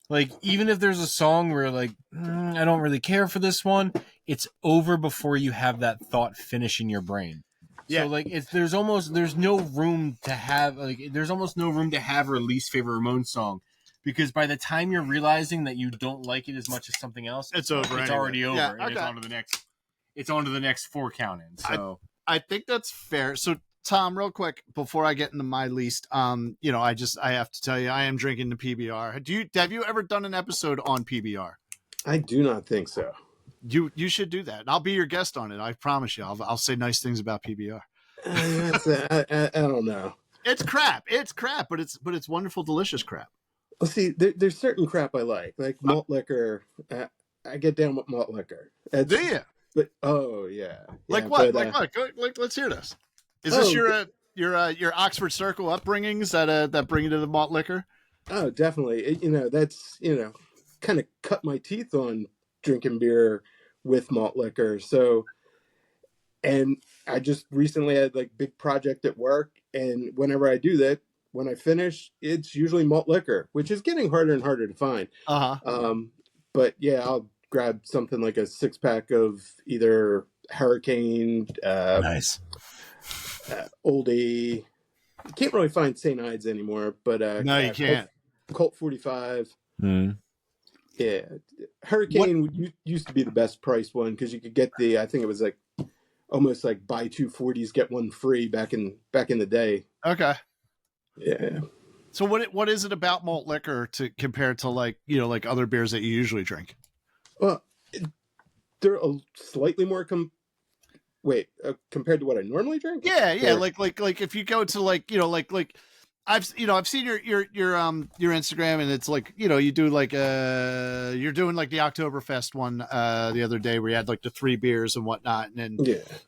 like even if there's a song where like I don't really care for this one, it's over before you have that thought finish in your brain. Yeah. So like there's almost no room to have a least favorite Ramones song. Because by the time you're realizing that you don't like it as much as something else, it's over. It's already over, and it's on to the next. It's on to the next 4 count-in. So I think that's fair. So Tom, real quick before I get into my least, I have to tell you, I am drinking the PBR. Have you ever done an episode on PBR? I do not think so. You should do that. I'll be your guest on it. I promise you. I'll say nice things about PBR. I don't know. It's crap. But it's wonderful, delicious crap. Well, see, there's certain crap I like malt liquor. I get down with malt liquor. Do you? But yeah. Like what? Like let's hear this. Is this your Oxford Circle upbringings that bring you to the malt liquor? Oh, definitely. That's kind of cut my teeth on drinking beer with malt liquor. So, and I just recently had like big project at work, and whenever I do that, when I finish, it's usually malt liquor, which is getting harder and harder to find. But yeah, I'll grab something like a 6-pack of either Hurricane, nice, O80. You can't really find St. Ides anymore, but no, you can't. Colt 45. Yeah, Hurricane used to be the best priced one because you could get I think it was like almost like buy 2 40s get one free back in the day. Okay. Yeah. So what is it about malt liquor to compare to like other beers that you usually drink? Well, they're a slightly more compared to what I normally drink. Yeah. Or... Like if you go to like I've seen your Instagram, and it's like you do like you're doing like the Oktoberfest one the other day where you had like the 3 beers and whatnot, and then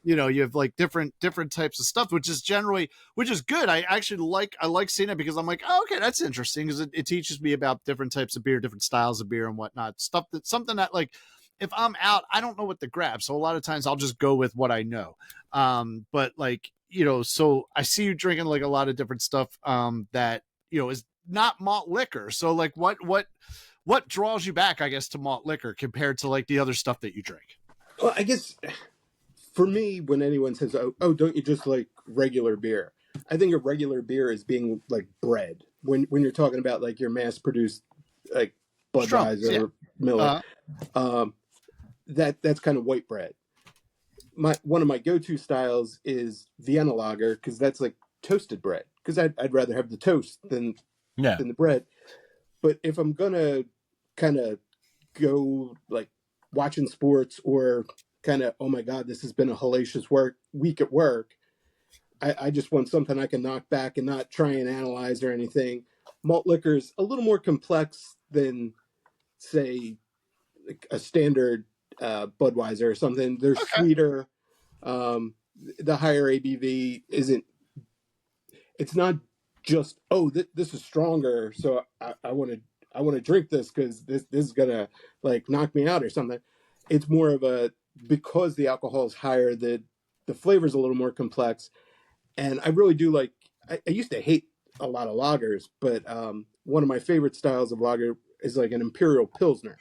you have like different types of stuff, which is good. I actually like seeing it because I'm like, oh, okay, that's interesting because it teaches me about different types of beer, different styles of beer and whatnot. Something that like if I'm out, I don't know what to grab, so a lot of times I'll just go with what I know. But like. So I see you drinking like a lot of different stuff that is not malt liquor. So like what draws you back, I guess, to malt liquor compared to like the other stuff that you drink? Well, I guess for me, when anyone says, "Oh, don't you just like regular beer?" I think a regular beer is being like bread. When you're talking about like your mass produced like Budweiser, Miller, that's kind of white bread. One of my go-to styles is Vienna lager because that's like toasted bread. Because I'd rather have the toast than the bread. But if I'm gonna kind of go like watching sports or kind of, oh my god, this has been a hellacious week at work, I just want something I can knock back and not try and analyze or anything. Malt liquor is a little more complex than say like a standard Budweiser or something. They're sweeter. The higher ABV it's not just this is stronger, so I want to drink this because this is gonna like knock me out or something. It's more of because the alcohol is higher, the flavor's a little more complex, and I really do like. I used to hate a lot of lagers, but one of my favorite styles of lager is like an Imperial Pilsner.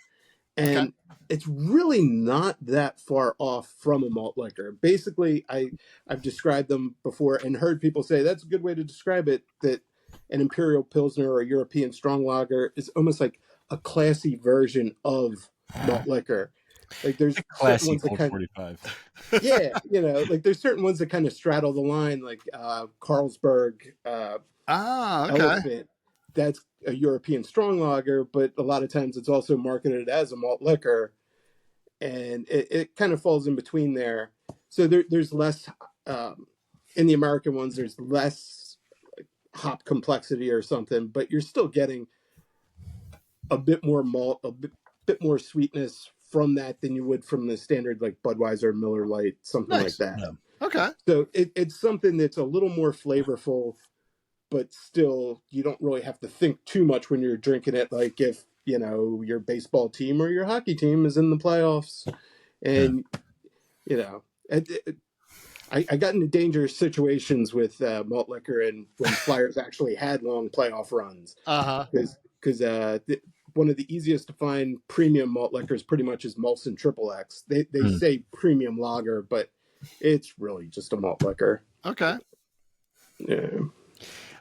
And it's really not that far off from a malt liquor. Basically, I've described them before and heard people say that's a good way to describe it, that an Imperial Pilsner or a European strong lager is almost like a classy version of malt liquker. Like there's classy ones that 45. Like there's certain ones that kind of straddle the line, like Carlsberg, Elephant. That's a European strong lager, but a lot of times it's also marketed as a malt liquor, and it kind of falls in between there. So there's less in the American ones. There's less hop complexity or something, but you're still getting a bit more malt, a bit more sweetness from that than you would from the standard like Budweiser, Miller Lite, something like that. Okay. So it's something that's a little more flavorful, but still you don't really have to think too much when you're drinking it. Like if, your baseball team or your hockey team is in the playoffs and, I got into dangerous situations with malt liquor and when Flyers actually had long playoff runs. Because one of the easiest to find premium malt liquors pretty much is Molson Triple X. They say premium lager, but it's really just a malt liquor. Okay. Yeah.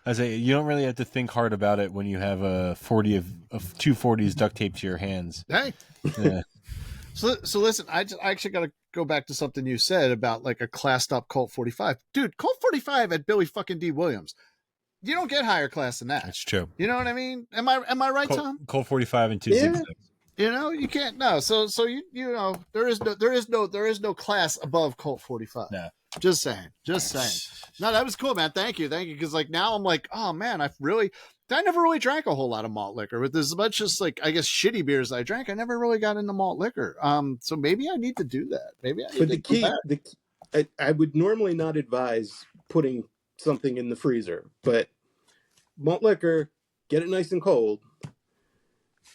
I say you don't really have to think hard about it when you have a 40 of 240s duct taped to your hands. Hey. Yeah. So listen, I actually got to go back to something you said about like a classed up Colt 45. Dude, Colt 45 at Billy fucking D. Williams. You don't get higher class than that. That's true. You know what I mean? Am I right, Tom? Colt 45 and 266. You can't. No. So there is no class above Colt 45. No. Just saying. No, that was cool, man. Thank you. Because like now I'm like, oh man, I never really drank a whole lot of malt liquor. With as much as like I guess shitty beers I drank, I never really got into malt liquor. So maybe I need to do that. Maybe I need to go back. I would normally not advise putting something in the freezer, but malt liquor, get it nice and cold.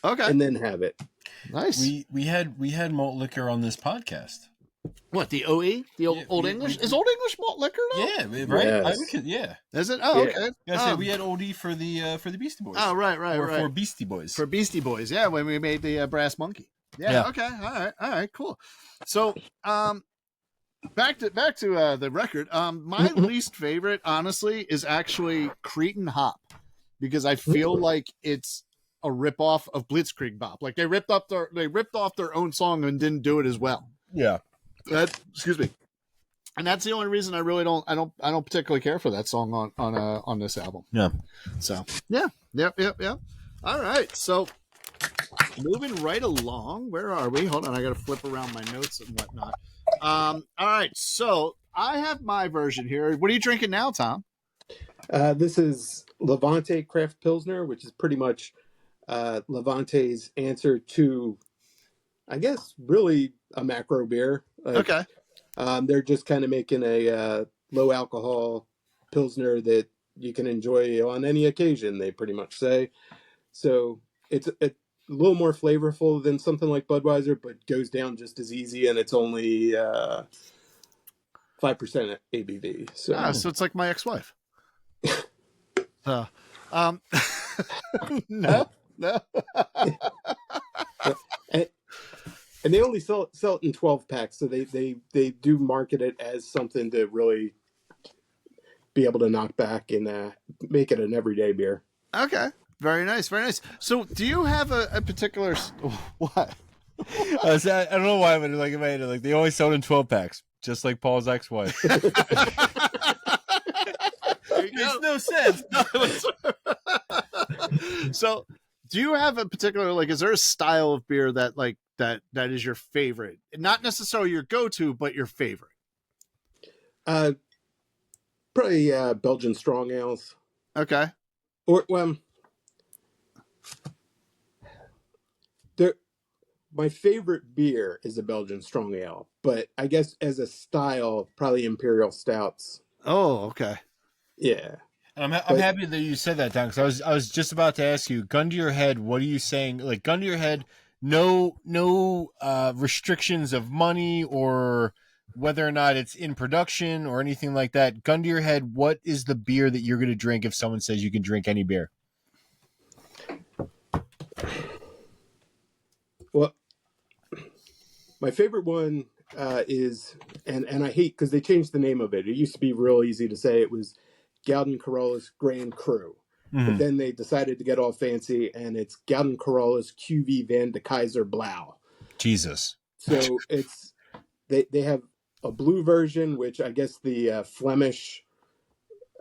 Okay. And then have it. Nice. We had malt liquor on this podcast. What, the O80? The Old English? Is Old English malt liquor now? Yeah, right. Yes. Is it? Oh, okay. Yeah, we had oldie for the Beastie Boys. Oh, right. For Beastie Boys. For Beastie Boys, yeah, when we made the Brass Monkey. Yeah. Okay. All right. Cool. So, back to the record. My least favorite, honestly, is actually Cretin Hop, because I feel like it's a ripoff of Blitzkrieg Bop. Like they ripped off their own song and didn't do it as well. Yeah. Excuse me. And that's the only reason I really don't particularly care for that song on this album. Yeah. So yeah. All right. So moving right along, where are we? Hold on, I gotta flip around my notes and whatnot. All right, so I have my version here. What are you drinking now, Tom? This is Levante Craft Pilsner, which is pretty much Levante's answer to, I guess, really a macro beer. Okay. They're just kind of making a low alcohol Pilsner that you can enjoy on any occasion, they pretty much say. So it's a little more flavorful than something like Budweiser, but goes down just as easy, and it's only 5% ABV. So it's like my ex-wife. No. And they only sell it in 12 packs, so they do market it as something to really be able to knock back and make it an everyday beer. Okay. Very nice. So do you have a particular... What? I don't know why, but like in my head, like they only sell it in 12 packs, just like Paul's ex-wife. Makes no sense. So do you have a particular, like, is there a style of beer that like that is your favorite? Not necessarily your go-to, but your favorite. Probably Belgian strong ales. Okay. Or my favorite beer is a Belgian strong ale, but I guess as a style, probably imperial stouts. Oh, okay. Yeah. I'm happy that you said that, Tom, because I was just about to ask you, gun to your head, what are you saying? Like, gun to your head, no restrictions of money or whether or not it's in production or anything like that. Gun to your head, what is the beer that you're going to drink if someone says you can drink any beer? Well, my favorite one is, and I hate because they changed the name of it. It used to be real easy to say. It was Gouden Corolla's Grand Cru. Mm-hmm. But then they decided to get all fancy, and it's Gouden Corolla's QV Van de Kaiser Blau. Jesus. So it's they have a blue version, which I guess the Flemish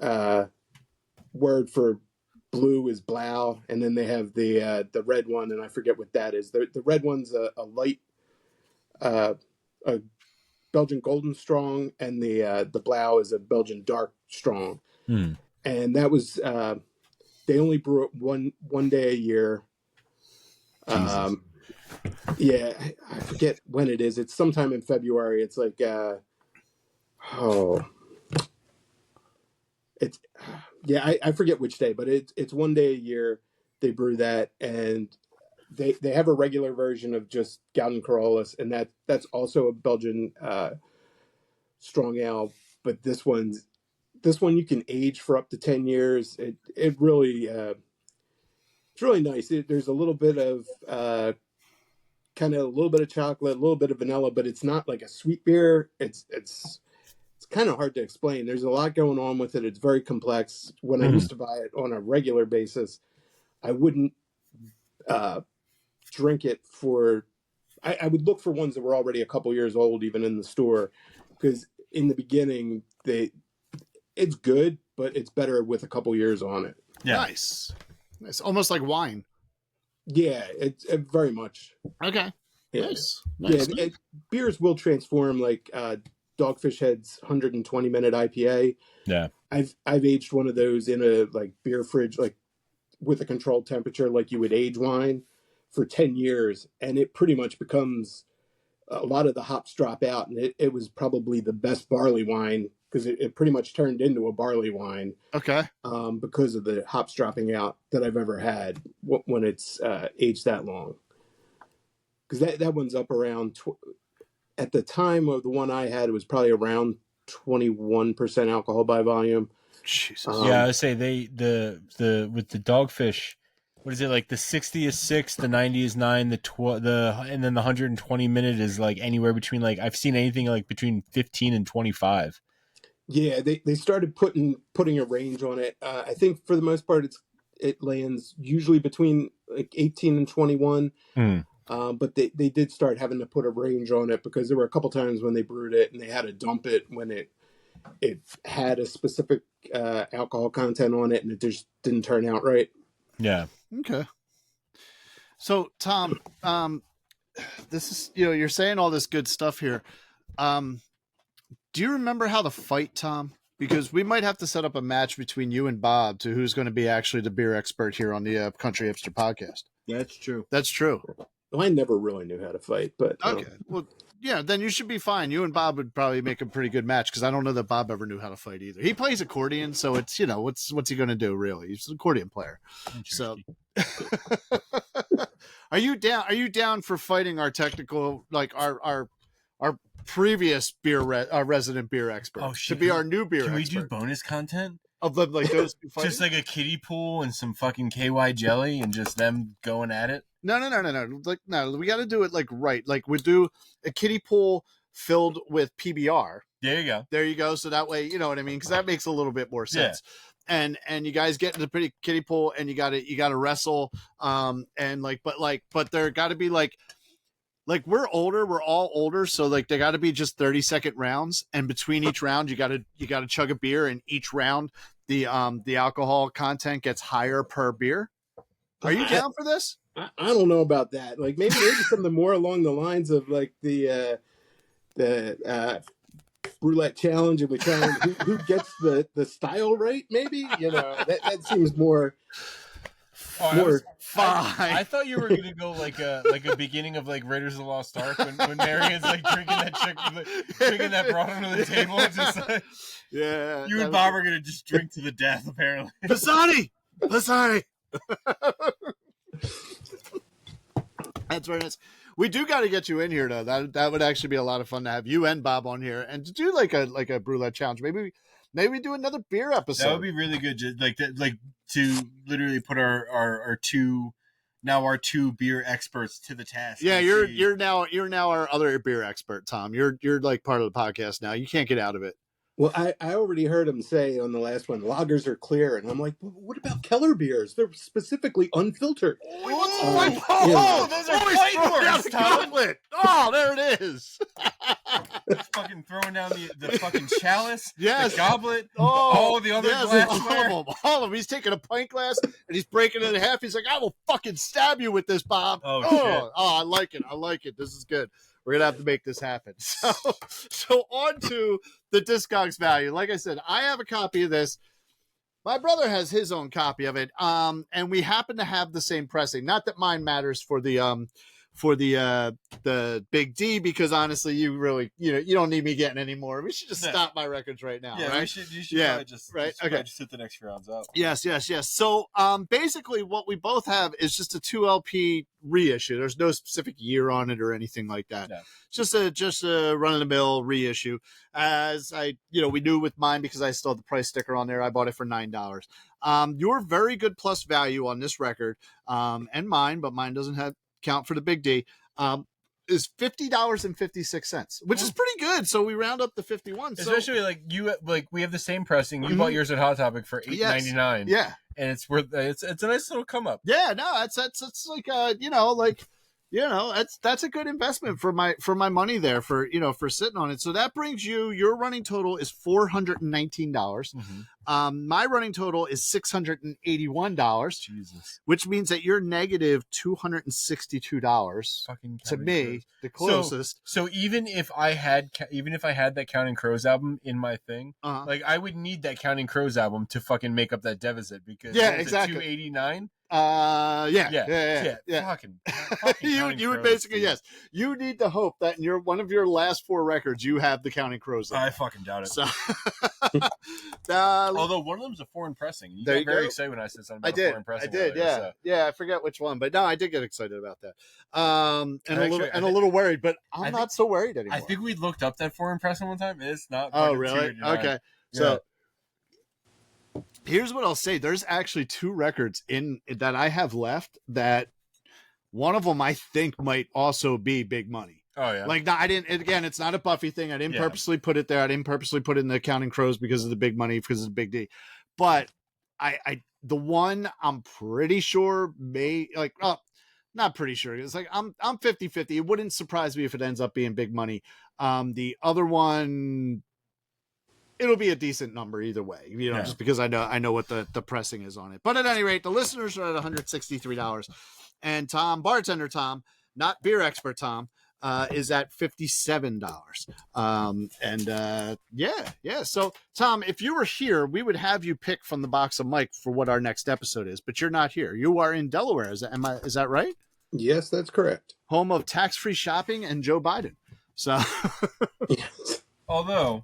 word for blue is Blau, and then they have the red one, and I forget what that is. The red one's a light a Belgian Golden Strong, and the Blau is a Belgian Dark Strong. Mm. And that was they only brew it one day a year. Yeah, I forget when it is. It's sometime in February. It's like Oh, it's I forget which day, but it's one day a year they brew that, and they have a regular version of just Gouden Corollas, and that's also a Belgian strong ale. But this one you can age for up to 10 years. It really it's really nice. There's a little bit of kind of a little bit of chocolate, a little bit of vanilla, but it's not like a sweet beer. It's kind of hard to explain. There's a lot going on with it. It's very complex. When I used to buy it on a regular basis, I wouldn't drink it for. I would look for ones that were already a couple years old, even in the store, because in the beginning it's good, but it's better with a couple years on it. Yeah. Nice. Almost like wine. Yeah, it's very much. Okay. Yeah. Nice. Yeah, beers will transform. Like Dogfish Head's 120-minute IPA. Yeah, I've aged one of those in a like beer fridge, like with a controlled temperature, like you would age wine, for 10 years, and it pretty much becomes, a lot of the hops drop out, and it was probably the best barley wine, because it pretty much turned into a barley wine. Okay. Because of the hops dropping out that I've ever had when it's aged that long. Because that one's up around, at the time of the one I had, it was probably around 21% alcohol by volume. Jesus. I would say the with the Dogfish, what is it, like the 60 is 6, the 90 is 9, and then the 120 minute is like anywhere between, like, I've seen anything like between 15 and 25. Yeah, they started putting a range on it. I think for the most part it lands usually between like 18 and 21. But they did start having to put a range on it, because there were a couple times when they brewed it and they had to dump it when it had a specific alcohol content on it, and it just didn't turn out right. Yeah. Okay. So Tom, this is, you're saying all this good stuff here. Do you remember how to fight, Tom? Because we might have to set up a match between you and Bob to who's going to be actually the beer expert here on the Country Hipster podcast. That's true. That's true. Well, I never really knew how to fight, but okay. Well, yeah, then you should be fine. You and Bob would probably make a pretty good match, because I don't know that Bob ever knew how to fight either. He plays accordion, so it's, what's he going to do really? He's an accordion player. So, are you down for fighting our technical, like our previous resident beer expert to be our new beer? Can expert? We do bonus content of them, like those just like a kiddie pool and some fucking KY jelly and just them going at it? No. Like, no, we got to do it like right. Like we do a kiddie pool filled with PBR. There you go. So that way, you know what I mean? Because that makes a little bit more sense. Yeah. And you guys get in the pretty kiddie pool, and you got to wrestle. And but there got to be like we're all older, so like they got to be just 30-second rounds, and between each round you got to chug a beer, and each round the alcohol content gets higher per beer. Are you down for this? I don't know about that. Like maybe something more along the lines of like the roulette challenge, and we try who gets the style right. Maybe that seems more. Fine. I thought you were gonna go like a beginning of like Raiders of the Lost Ark when Marion's like drinking that broth under the table. Just like, yeah, you and Bob are gonna just drink to the death, apparently. Pisani. That's very nice. We do got to get you in here though. That would actually be a lot of fun to have you and Bob on here and to do like a roulette challenge. Maybe do another beer episode. That would be really good. Just like to literally put our two beer experts to the task. Yeah, you're now our other beer expert, Tom. You're like part of the podcast now. You can't get out of it. Well, I already heard him say on the last one, lagers are clear, and I'm like, well, what about Keller beers? They're specifically unfiltered. Those are fight words, Tom. Oh, there it is. Fucking throwing down the fucking chalice, yes, the goblet, all the other glassware. All of them. He's taking a pint glass and he's breaking it in half. He's like, I will fucking stab you with this, Bob. Oh, shit. I like it. This is good. We're gonna have to make this happen. So on to the Discogs value. Like I said, I have a copy of this. My brother has his own copy of it. And we happen to have the same pressing. Not that mine matters for the for the Big D, because honestly, you really, you don't need me getting any more. We should just stop my records right now. Yeah, right? you should probably just right. Okay, just hit the next few rounds up. Yes. So, basically, what we both have is just a 2 LP reissue. There's no specific year on it or anything like that. No. Just a run of the mill reissue. As we knew with mine, because I still have the price sticker on there. I bought it for $9. Your very good plus value on this record, and mine, but mine doesn't count for the Big D, is $50.56, which is pretty good. So we round up to 51. Especially we have the same pressing. You bought yours at Hot Topic for $8.99. Yeah, and it's worth it's a nice little come up. Yeah, no, that's like that's a good investment for my money there for sitting on it. So that brings your running total is $419. Mm-hmm. My running total is $681. Jesus, which means that you're negative $262. Fucking to me, the closest. So even if I had that Counting Crows album in my thing, I would need that Counting Crows album to fucking make up that deficit, because exactly 289. Yeah. Fucking you would basically, yes. You need to hope that in one of your last 4 records, you have the Counting Crows. I fucking doubt it. So, although one of them's a foreign pressing. You got very excited when I said something about a foreign pressing. I did, earlier, yeah. So. Yeah, I forget which one, but no, I did get excited about that. A little worried, but I'm not so worried anymore. I think we looked up that foreign pressing one time. It's not. Oh, really? Okay. So. Here's what I'll say. There's actually 2 records that I have left that one of them I think might also be big money. Oh, yeah. Like, no, I didn't. Again, it's not a Buffy thing. I didn't purposely put it there. I didn't purposely put it in the Counting Crows because of the big money, because of the Big D. But the one I'm pretty sure not pretty sure. It's like I'm 50-50. It wouldn't surprise me if it ends up being big money. The other one, it'll be a decent number either way, just because I know what the pressing is on it. But at any rate, the listeners are at $163, and bartender Tom, not beer expert Tom, is at $57. So Tom, if you were here, we would have you pick from the box of Mike for what our next episode is, but you're not here. You are in Delaware. Is that right? Yes, that's correct. Home of tax-free shopping and Joe Biden. So, yes. Although.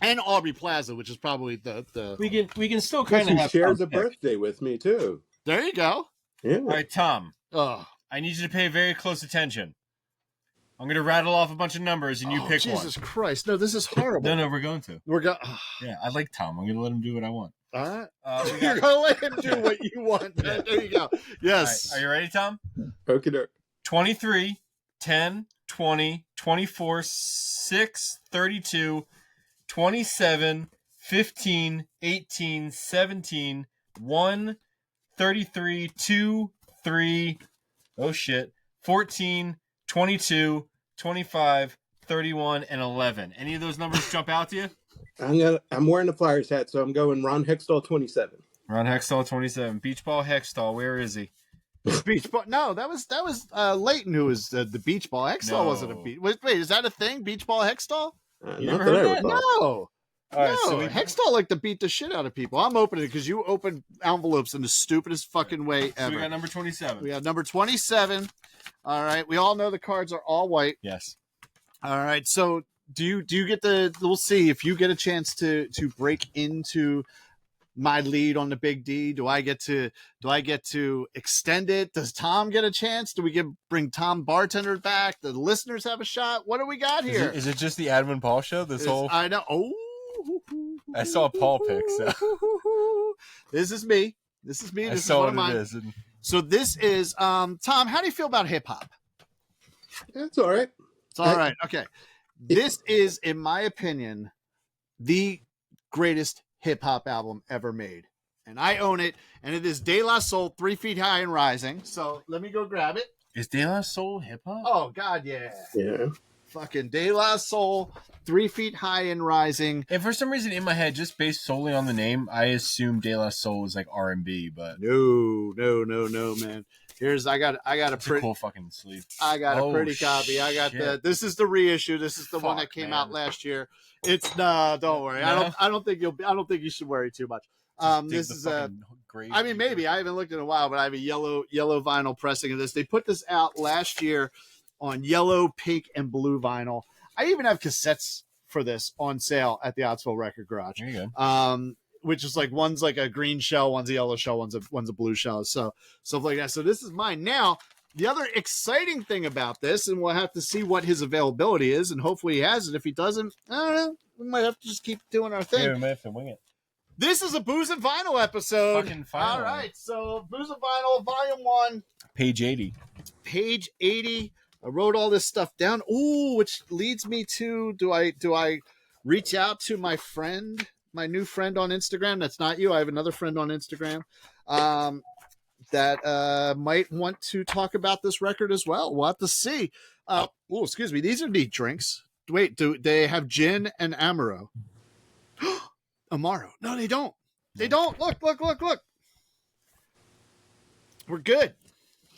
And Aubrey Plaza, which is probably the we can still kind of have shares a birthday with me too. There you go. Yeah. All right, Tom. Oh, I need you to pay very close attention. I'm going to rattle off a bunch of numbers, and you pick Jesus one. Jesus Christ! No, this is horrible. No, we're going to. Yeah, I like Tom. I'm going to let him do what I want. All right. You're going to let him do what you want. Yeah. There you go. Yes. Right. Are you ready, Tom? Okay. 23, 10, 20, 24, 6, 32. 27, 15, 18, 17, 1, 33, 2, 3, 14, 22, 25, 31, and 11. Any of those numbers jump out to you? I'm wearing the Flyers hat, so I'm going Ron Hextall 27. Ron Hextall 27. Beach Ball Hextall, where is he? Beach ball? No, that was Leighton who was the beach ball. Hextall wasn't a beach. Wait, is that a thing? Beach ball Hextall? You never heard that? No. All right, so Hextall like to beat the shit out of people. I'm opening it because you open envelopes in the stupidest fucking way ever. So we got number 27. We got number 27. All right. We all know the cards are all white. Yes. All right. So do you get we'll see if you get a chance to break into my lead on the Big D. Do I get to extend it? Does Tom get a chance? Do we bring Tom Bartender back? Do the listeners have a shot? What do we got here? Is it just the Admin Paul show? I know. Oh. I saw Paul pick. So. This is me. This is I saw what it is. So this is Tom. How do you feel about hip hop? It's all right. It's all right. Okay. This is, in my opinion, the greatest hip hop album ever made, and I own it. And it is De La Soul, 3 Feet High and Rising. So let me go grab it. Is De La Soul hip hop? Oh God, yeah. Yeah. Fucking De La Soul, 3 Feet High and Rising. And for some reason in my head, just based solely on the name, I assumed De La Soul was like R&B, but no, man. I got a pretty cool fucking sleeve. I got a pretty copy. I got this is the reissue. This is the one that came out last year. It's don't worry. No? I don't think you should worry too much. This is crazy. I mean, maybe I haven't looked in a while, but I have a yellow vinyl pressing of this. They put this out last year on yellow, pink, and blue vinyl. I even have cassettes for this on sale at the Ottsville Record Garage. There you go. Which is like one's like a green shell, one's a yellow shell, one's a blue shell. So stuff like that. So this is mine. Now, the other exciting thing about this, and we'll have to see what his availability is, and hopefully he has it. If he doesn't, I don't know. We might have to just keep doing our thing. Yeah, we might have to wing it. This is a Booze and Vinyl episode. Fucking final. All right, so Booze and Vinyl, Volume 1. Page 80. Page 80. I wrote all this stuff down. Ooh, which leads me to, do I reach out to my friend, my new friend on Instagram? That's not you. I have another friend on Instagram that might want to talk about this record as well. We'll have to see. Oh, excuse me. These are neat drinks. Wait, do they have gin and Amaro? Amaro. No, they don't. They don't. Look. We're good.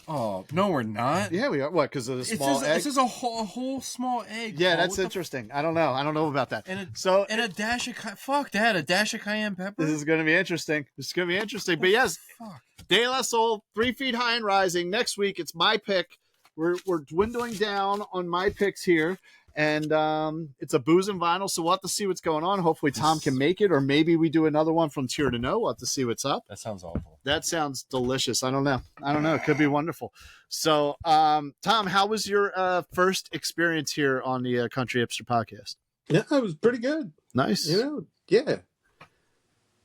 Oh, no, we're not. Yeah, we are. What? Because of the small egg? This is a whole small egg. Yeah, that's interesting. I don't know about that. And a dash of a dash of cayenne pepper. This is going to be interesting. But yes, De La Soul, 3 Feet High and Rising. Next week, it's my pick. We're dwindling down on my picks here. And it's a Booze and Vinyl, so we'll have to see what's going on. Hopefully Tom can make it, or maybe we do another one from Tier to Know. We'll have to see what's up. That sounds awful. That sounds delicious. I don't know. It could be wonderful. So, Tom, how was your first experience here on the Country Hipster Podcast? Yeah, it was pretty good. Nice. Yeah.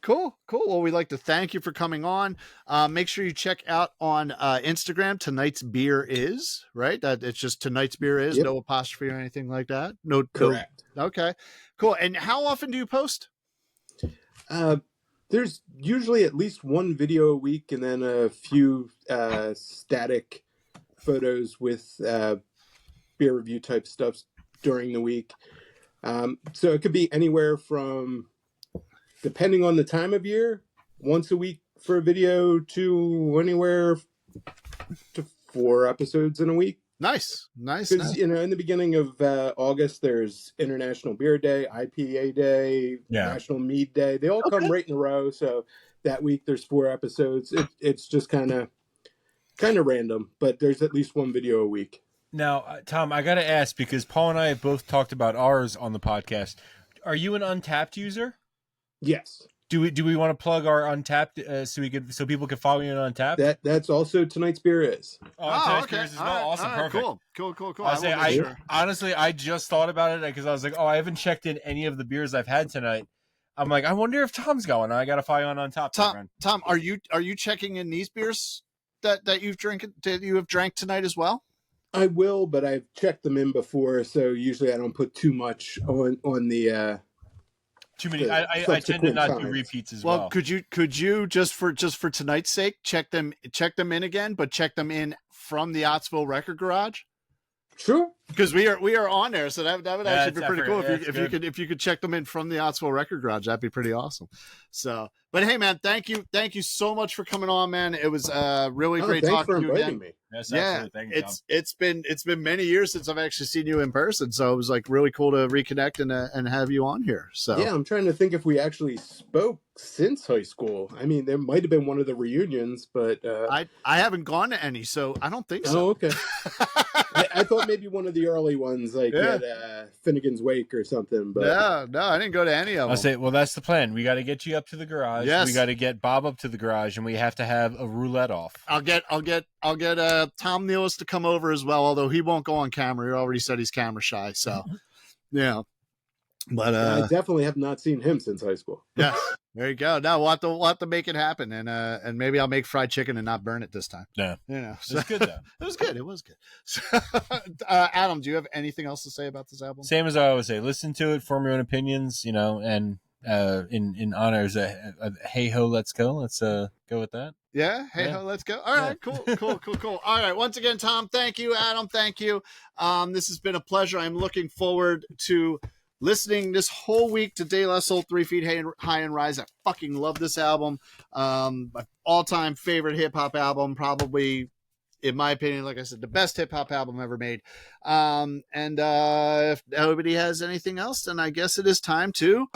Cool. Well, we'd like to thank you for coming on. Make sure you check out on Instagram. Tonight's Beer Is, right? That it's just Tonight's Beer Is, Yep. No apostrophe or anything like that. No. Correct. Okay. Cool. And how often do you post? There's usually at least one video a week, and then a few static photos with beer review type stuff during the week. So it could be anywhere from, depending on the time of year, once a week for a video to anywhere to 4 episodes in a week. Nice. Because, in the beginning of August, there's International Beer Day, IPA Day, National Mead Day. They all come right in a row. So that week there's 4 episodes. It's just kind of random, but there's at least one video a week. Now, Tom, I got to ask, because Paul and I have both talked about ours on the podcast. Are you an Untapped user? Yes. Do we want to plug our Untapped so people can follow you on Untapped? That's also Tonight's Beer Is. Tonight's Beer Is as well. Awesome, perfect. Cool. Honestly, I just thought about it because I was like, I haven't checked in any of the beers I've had tonight. I'm like, I wonder if Tom's going. I got to follow you on Untapped. Tom, are you checking in these beers that you have drank tonight as well? I will, but I've checked them in before, so usually I don't put too much on the. Too many. I tend to not do repeats as well. Well, could you just for tonight's sake check them in again, but check them in from the Ottsville Record Garage? Sure. Because we are on there, so that would actually be pretty cool if you could check them in from the Ottsville Record Garage. That'd be pretty awesome. So, but hey, man, thank you so much for coming on, man. It was really great talking to you again. Me. Yes, it's been many years since I've actually seen you in person, so it was like really cool to reconnect and have you on here. So yeah, I'm trying to think if we actually spoke since high school. I mean, there might have been one of the reunions, but I haven't gone to any, so I don't think so. Oh, okay. I thought maybe one of the early ones, like at Finnegan's Wake or something. But no, I didn't go to any of them. I'll say, well, that's the plan. We got to get you up to the garage. Yes. We got to get Bob up to the garage, and we have to have a roulette off. I'll get Tom Nealis to come over as well, although he won't go on camera. He already said he's camera shy, so yeah. But I definitely have not seen him since high school. Yes, there you go. No, we'll have to make it happen, and maybe I'll make fried chicken and not burn it this time. Yeah, so, it's good though. It was good. So, Adam, do you have anything else to say about this album? Same as I always say. Listen to it, form your own opinions. And in honor of hey ho, let's go. Let's go with that. Yeah. Hey ho, let's go. All right. Cool. All right. Once again, Tom, thank you. Adam, thank you. This has been a pleasure. I'm looking forward to listening this whole week to De La Soul, 3 Feet High and Rise. I fucking love this album. My all-time favorite hip-hop album, probably, in my opinion, like I said, the best hip-hop album ever made. And if nobody has anything else, then I guess it is time to...